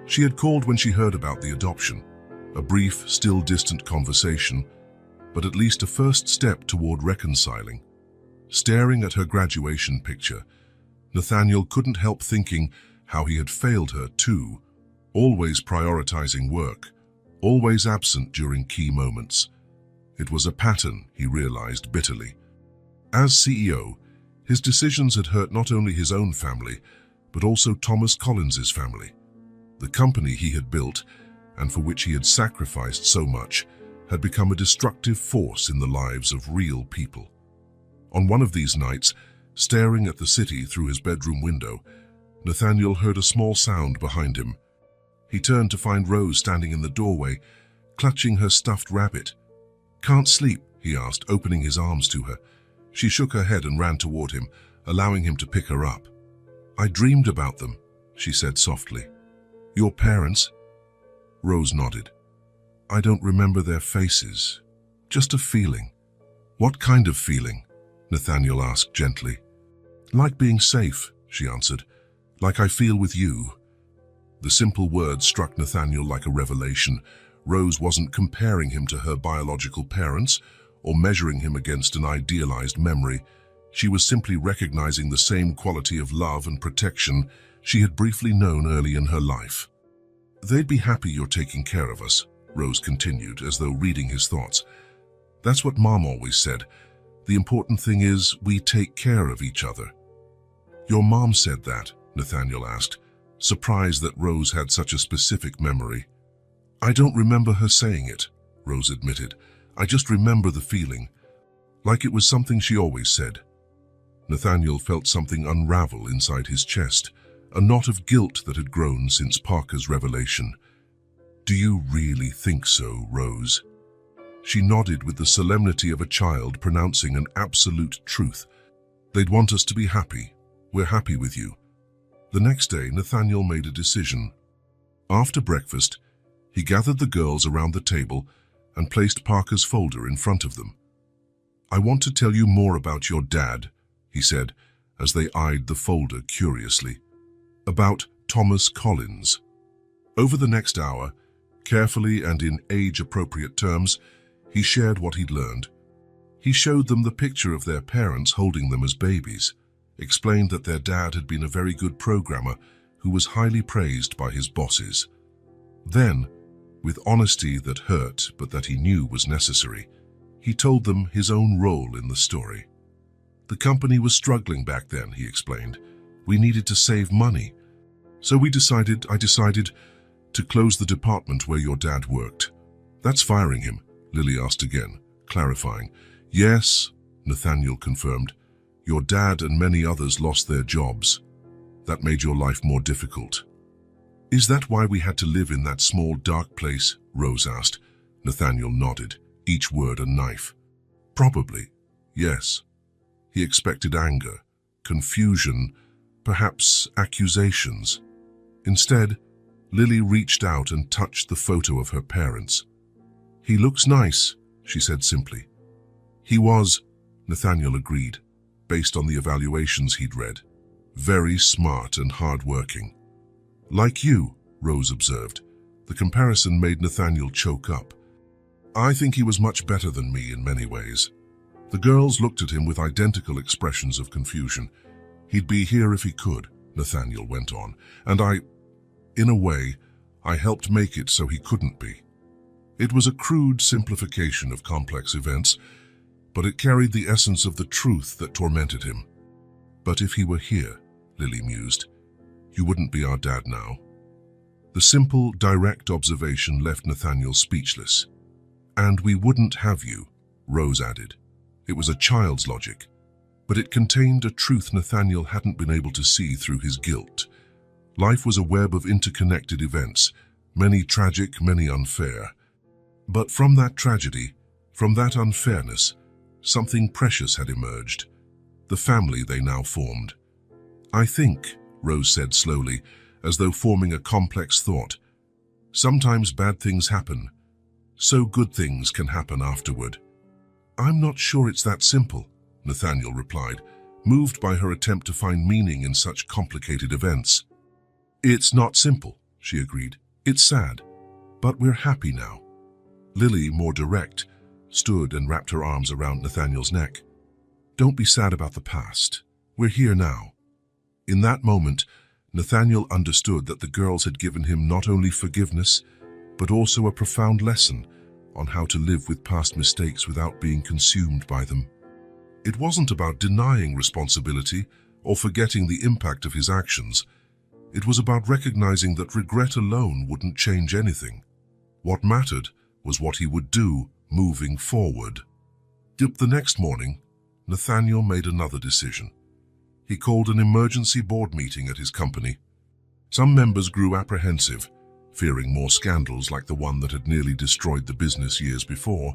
She had called when she heard about the adoption, a brief, still distant conversation, but at least a first step toward reconciling. Staring at her graduation picture, Nathaniel couldn't help thinking how he had failed her too, always prioritizing work, always absent during key moments. It was a pattern, he realized bitterly. As CEO, his decisions had hurt not only his own family, but also Thomas Collins's family. The company he had built, and for which he had sacrificed so much, had become a destructive force in the lives of real people. On one of these nights, staring at the city through his bedroom window, Nathaniel heard a small sound behind him. He turned to find Rose standing in the doorway, clutching her stuffed rabbit. "Can't sleep?" he asked, opening his arms to her. She shook her head and ran toward him, allowing him to pick her up. "I dreamed about them," she said softly. "Your parents?" Rose nodded. "I don't remember their faces. Just a feeling." "What kind of feeling?" Nathaniel asked gently. Like being safe, she answered. Like I feel with you. The simple words struck Nathaniel like a revelation. Rose wasn't comparing him to her biological parents or measuring him against an idealized memory. She was simply recognizing the same quality of love and protection she had briefly known early in her life. They'd be happy you're taking care of us, Rose continued, as though reading his thoughts. That's what Mom always said. The important thing is we take care of each other. Your mom said that, Nathaniel asked, surprised that Rose had such a specific memory. I don't remember her saying it, Rose admitted. I just remember the feeling, like it was something she always said. Nathaniel felt something unravel inside his chest, a knot of guilt that had grown since Parker's revelation. Do you really think so, Rose? She nodded with the solemnity of a child pronouncing an absolute truth. They'd want us to be happy. We're happy with you. The next day, Nathaniel made a decision. After breakfast, he gathered the girls around the table and placed Parker's folder in front of them. I want to tell you more about your dad, he said, as they eyed the folder curiously. About Thomas Collins. Over the next hour, carefully and in age-appropriate terms, he shared what he'd learned. He showed them the picture of their parents holding them as babies, explained that their dad had been a very good programmer who was highly praised by his bosses. Then, with honesty that hurt but that he knew was necessary, he told them his own role in the story. The company was struggling back then, he explained. We needed to save money. So I decided to close the department where your dad worked. That's firing him, Lily asked again, clarifying. Yes, Nathaniel confirmed. Your dad and many others lost their jobs. That made your life more difficult. Is that why we had to live in that small, dark place? Rose asked. Nathaniel nodded, each word a knife. Probably, yes. He expected anger, confusion, perhaps accusations. Instead, Lily reached out and touched the photo of her parents. He looks nice, she said simply. He was, Nathaniel agreed, based on the evaluations he'd read. Very smart and hard-working. Like you, Rose observed. The comparison made Nathaniel choke up. I think he was much better than me in many ways. The girls looked at him with identical expressions of confusion. He'd be here if he could, Nathaniel went on, and in a way, I helped make it so he couldn't be. It was a crude simplification of complex events, but it carried the essence of the truth that tormented him. But if he were here, Lily mused, you wouldn't be our dad now. The simple, direct observation left Nathaniel speechless. And we wouldn't have you, Rose added. It was a child's logic, but it contained a truth Nathaniel hadn't been able to see through his guilt. Life was a web of interconnected events, many tragic, many unfair. But from that tragedy, from that unfairness, something precious had emerged, the family they now formed. I think, Rose said slowly, as though forming a complex thought, sometimes bad things happen, so good things can happen afterward. I'm not sure it's that simple, Nathaniel replied, moved by her attempt to find meaning in such complicated events. It's not simple, she agreed. It's sad, but we're happy now. Lily, more direct, stood and wrapped her arms around Nathaniel's neck. Don't be sad about the past. We're here now. In that moment, Nathaniel understood that the girls had given him not only forgiveness, but also a profound lesson on how to live with past mistakes without being consumed by them. It wasn't about denying responsibility or forgetting the impact of his actions. It was about recognizing that regret alone wouldn't change anything. What mattered was what he would do moving forward. The next morning, Nathaniel made another decision. He called an emergency board meeting at his company. Some members grew apprehensive, fearing more scandals like the one that had nearly destroyed the business years before.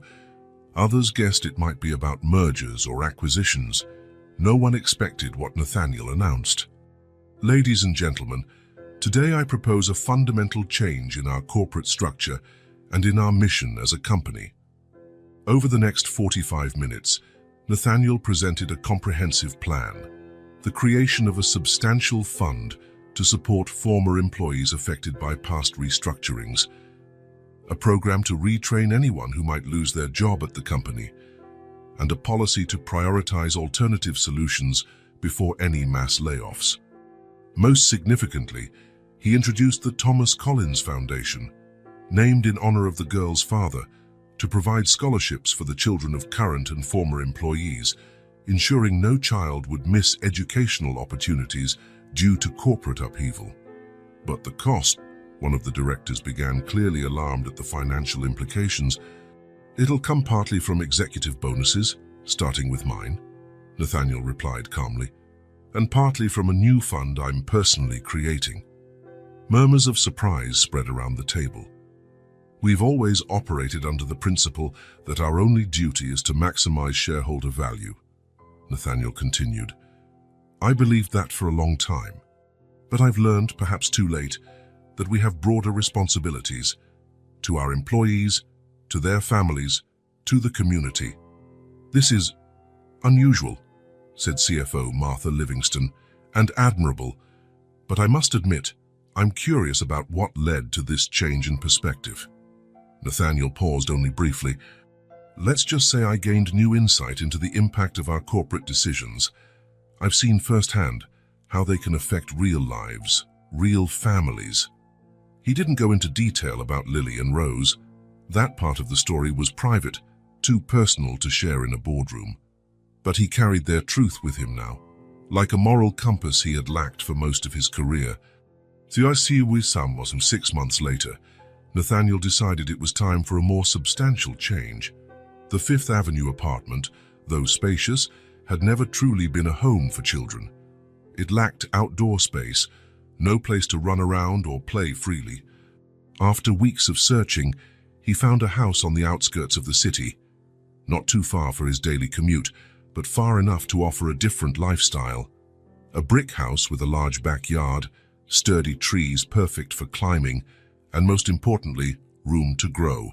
Others guessed it might be about mergers or acquisitions. No one expected what Nathaniel announced. Ladies and gentlemen, today I propose a fundamental change in our corporate structure and in our mission as a company. Over the next 45 minutes, Nathaniel presented a comprehensive plan, the creation of a substantial fund to support former employees affected by past restructurings, a program to retrain anyone who might lose their job at the company, and a policy to prioritize alternative solutions before any mass layoffs. Most significantly, he introduced the Thomas Collins Foundation, named in honor of the girl's father, to provide scholarships for the children of current and former employees, ensuring no child would miss educational opportunities due to corporate upheaval. But the cost, one of the directors began, clearly alarmed at the financial implications. "It'll come partly from executive bonuses, starting with mine," Nathaniel replied calmly, "and partly from a new fund I'm personally creating." Murmurs of surprise spread around the table. "We've always operated under the principle that our only duty is to maximize shareholder value," Nathaniel continued. "I believed that for a long time, but I've learned, perhaps too late, that we have broader responsibilities to our employees, to their families, to the community. This is unusual," said CFO Martha Livingston, "and admirable, but I must admit, I'm curious about what led to this change in perspective." Nathaniel paused only briefly. "Let's just say I gained new insight into the impact of our corporate decisions. I've seen firsthand how they can affect real lives, real families." He didn't go into detail about Lily and Rose. That part of the story was private, too personal to share in a boardroom. But he carried their truth with him now, like a moral compass he had lacked for most of his career. So I see we some 6 months later, Nathaniel decided it was time for a more substantial change. The Fifth Avenue apartment, though spacious, had never truly been a home for children. It lacked outdoor space, no place to run around or play freely. After weeks of searching, he found a house on the outskirts of the city, not too far for his daily commute, but far enough to offer a different lifestyle. A brick house with a large backyard, sturdy trees perfect for climbing, and most importantly, room to grow.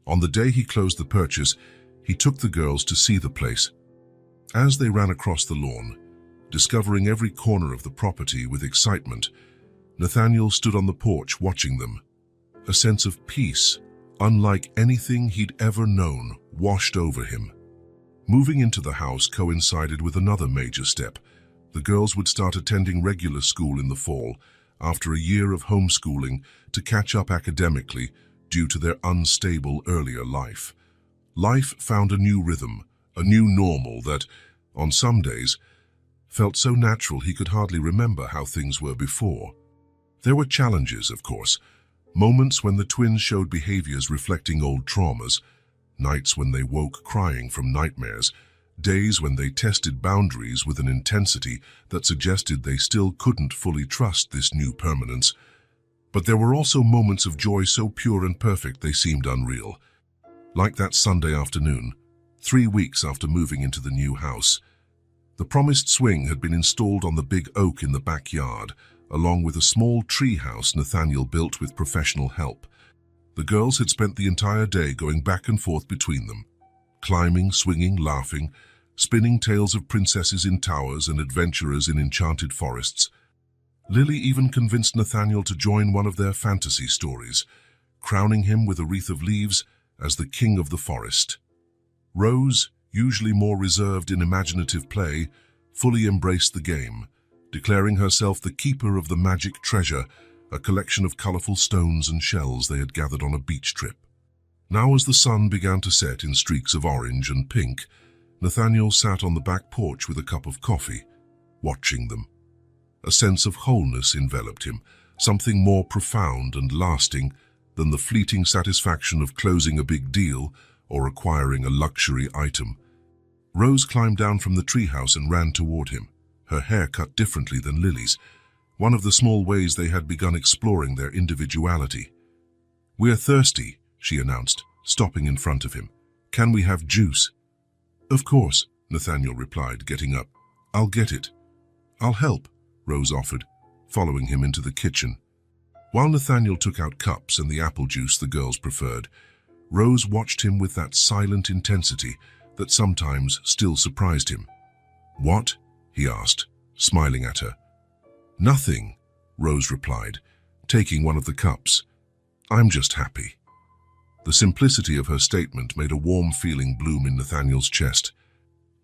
On the day he closed the purchase, he took the girls to see the place. As they ran across the lawn, discovering every corner of the property with excitement, Nathaniel stood on the porch watching them. A sense of peace, unlike anything he'd ever known, washed over him. Moving into the house coincided with another major step. The girls would start attending regular school in the fall, after a year of homeschooling to catch up academically due to their unstable earlier life. Life found a new rhythm, a new normal that, on some days, felt so natural he could hardly remember how things were before. There were challenges, of course, moments when the twins showed behaviors reflecting old traumas, nights when they woke crying from nightmares, days when they tested boundaries with an intensity that suggested they still couldn't fully trust this new permanence. But there were also moments of joy so pure and perfect they seemed unreal. Like that Sunday afternoon, 3 weeks after moving into the new house. The promised swing had been installed on the big oak in the backyard, along with a small tree house Nathaniel built with professional help. The girls had spent the entire day going back and forth between them, climbing, swinging, laughing, spinning tales of princesses in towers and adventurers in enchanted forests. Lily even convinced Nathaniel to join one of their fantasy stories, crowning him with a wreath of leaves as the king of the forest. Rose, usually more reserved in imaginative play, fully embraced the game, declaring herself the keeper of the magic treasure, a collection of colorful stones and shells they had gathered on a beach trip. Now, as the sun began to set in streaks of orange and pink, Nathaniel sat on the back porch with a cup of coffee, watching them. A sense of wholeness enveloped him, something more profound and lasting than the fleeting satisfaction of closing a big deal or acquiring a luxury item. Rose climbed down from the treehouse and ran toward him, her hair cut differently than Lily's, one of the small ways they had begun exploring their individuality. "We're thirsty," she announced, stopping in front of him. "Can we have juice?" "Of course," Nathaniel replied, getting up. "I'll get it." "I'll help," Rose offered, following him into the kitchen. While Nathaniel took out cups and the apple juice the girls preferred, Rose watched him with that silent intensity that sometimes still surprised him. "What?" he asked, smiling at her. "Nothing," Rose replied, taking one of the cups. "I'm just happy." The simplicity of her statement made a warm feeling bloom in Nathaniel's chest.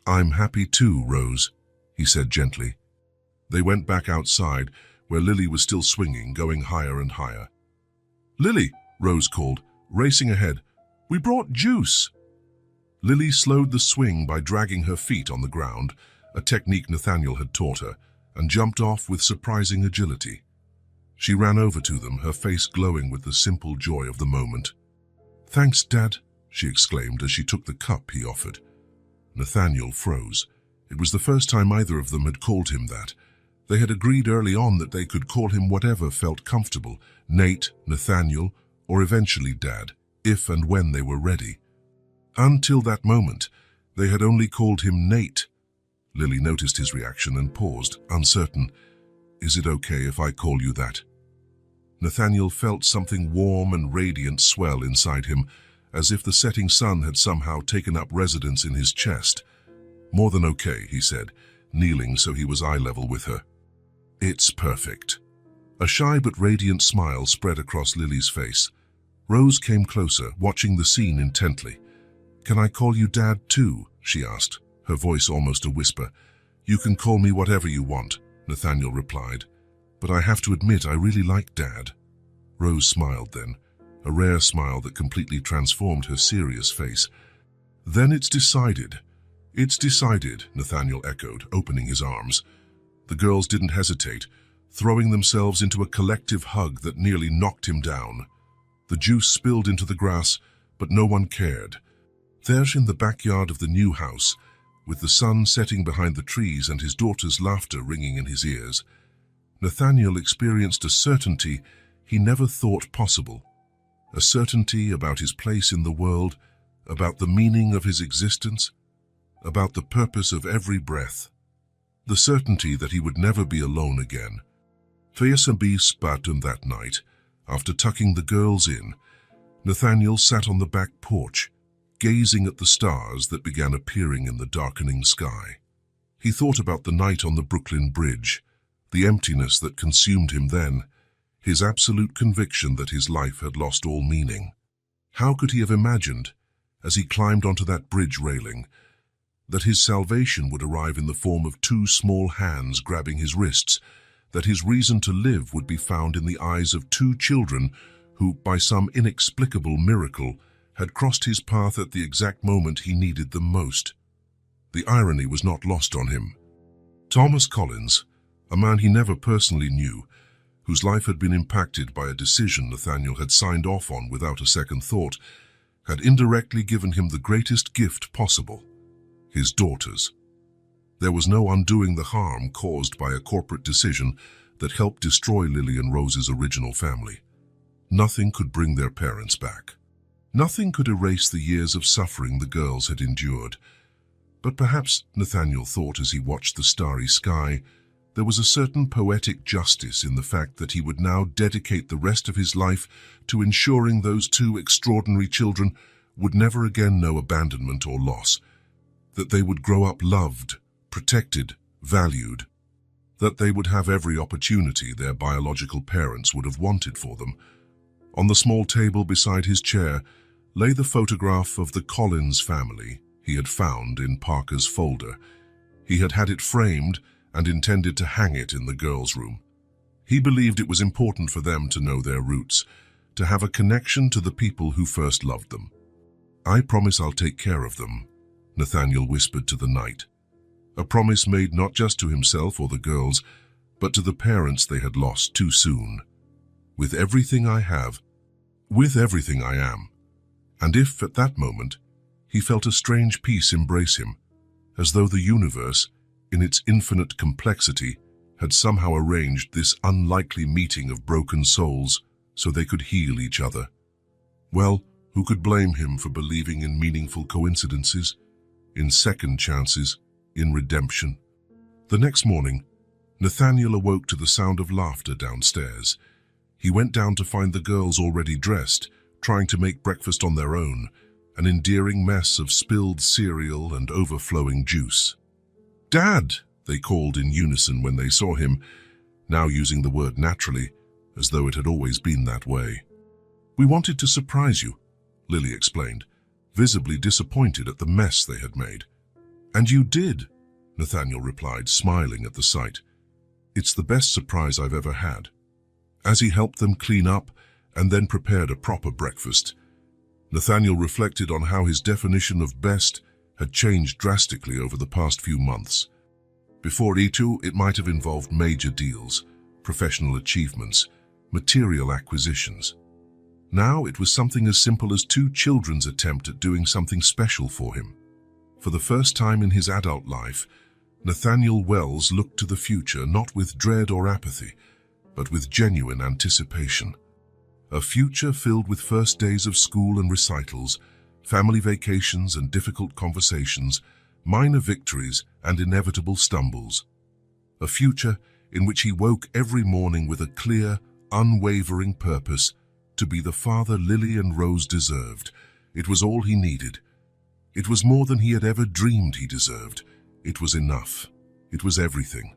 "I'm happy too, Rose," he said gently. They went back outside, where Lily was still swinging, going higher and higher. "Lily," Rose called, racing ahead. "We brought juice." Lily slowed the swing by dragging her feet on the ground, a technique Nathaniel had taught her, and jumped off with surprising agility. She ran over to them, her face glowing with the simple joy of the moment. "Thanks, Dad," she exclaimed as she took the cup he offered. Nathaniel froze. It was the first time either of them had called him that. They had agreed early on that they could call him whatever felt comfortable, Nate, Nathaniel, or eventually Dad, if and when they were ready. Until that moment, they had only called him Nate. Lily noticed his reaction and paused, uncertain. "Is it okay if I call you that?" Nathaniel felt something warm and radiant swell inside him, as if the setting sun had somehow taken up residence in his chest. "More than okay," he said, kneeling so he was eye level with her. "It's perfect." A shy but radiant smile spread across Lily's face. Rose came closer, watching the scene intently. "Can I call you Dad too?" she asked, her voice almost a whisper. "You can call me whatever you want," Nathaniel replied. "But I have to admit I really like Dad." Rose smiled then, a rare smile that completely transformed her serious face. "Then it's decided." "It's decided," Nathaniel echoed, opening his arms. The girls didn't hesitate, throwing themselves into a collective hug that nearly knocked him down. The juice spilled into the grass, but no one cared. There in the backyard of the new house, with the sun setting behind the trees and his daughter's laughter ringing in his ears, Nathaniel experienced a certainty he never thought possible. A certainty about his place in the world, about the meaning of his existence, about the purpose of every breath. The certainty that he would never be alone again. Feasabi spat that night, after tucking the girls in, Nathaniel sat on the back porch, gazing at the stars that began appearing in the darkening sky. He thought about the night on the Brooklyn Bridge, the emptiness that consumed him then, his absolute conviction that his life had lost all meaning. How could he have imagined, as he climbed onto that bridge railing, that his salvation would arrive in the form of two small hands grabbing his wrists, that his reason to live would be found in the eyes of two children who, by some inexplicable miracle, had crossed his path at the exact moment he needed them most. The irony was not lost on him. Thomas Collins, a man he never personally knew, whose life had been impacted by a decision Nathaniel had signed off on without a second thought, had indirectly given him the greatest gift possible, his daughters. There was no undoing the harm caused by a corporate decision that helped destroy Lily and Rose's original family. Nothing could bring their parents back. Nothing could erase the years of suffering the girls had endured. But perhaps, Nathaniel thought as he watched the starry sky, there was a certain poetic justice in the fact that he would now dedicate the rest of his life to ensuring those two extraordinary children would never again know abandonment or loss, that they would grow up loved, protected, valued, that they would have every opportunity their biological parents would have wanted for them. On the small table beside his chair lay the photograph of the Collins family he had found in Parker's folder. He had had it framed and intended to hang it in the girls' room. He believed it was important for them to know their roots, to have a connection to the people who first loved them. "I promise I'll take care of them," Nathaniel whispered to the night. A promise made not just to himself or the girls, but to the parents they had lost too soon. "With everything I have, with everything I am." And if, at that moment, he felt a strange peace embrace him, as though the universe, in its infinite complexity, had somehow arranged this unlikely meeting of broken souls so they could heal each other. Well, who could blame him for believing in meaningful coincidences, in second chances, in redemption? The next morning, Nathaniel awoke to the sound of laughter downstairs. He went down to find the girls already dressed, trying to make breakfast on their own, an endearing mess of spilled cereal and overflowing juice. "Dad!" they called in unison when they saw him, now using the word naturally, as though it had always been that way. "We wanted to surprise you," Lily explained, visibly disappointed at the mess they had made. "And you did," Nathaniel replied, smiling at the sight. "It's the best surprise I've ever had." As he helped them clean up and then prepared a proper breakfast, Nathaniel reflected on how his definition of best had changed drastically over the past few months. Before E2, it might have involved major deals, professional achievements, material acquisitions. Now it was something as simple as two children's attempt at doing something special for him. For the first time in his adult life, Nathaniel Wells looked to the future not with dread or apathy, but with genuine anticipation. A future filled with first days of school and recitals, family vacations and difficult conversations, minor victories and inevitable stumbles. A future in which he woke every morning with a clear, unwavering purpose to be the father Lily and Rose deserved. It was all he needed. It was more than he had ever dreamed he deserved. It was enough. It was everything.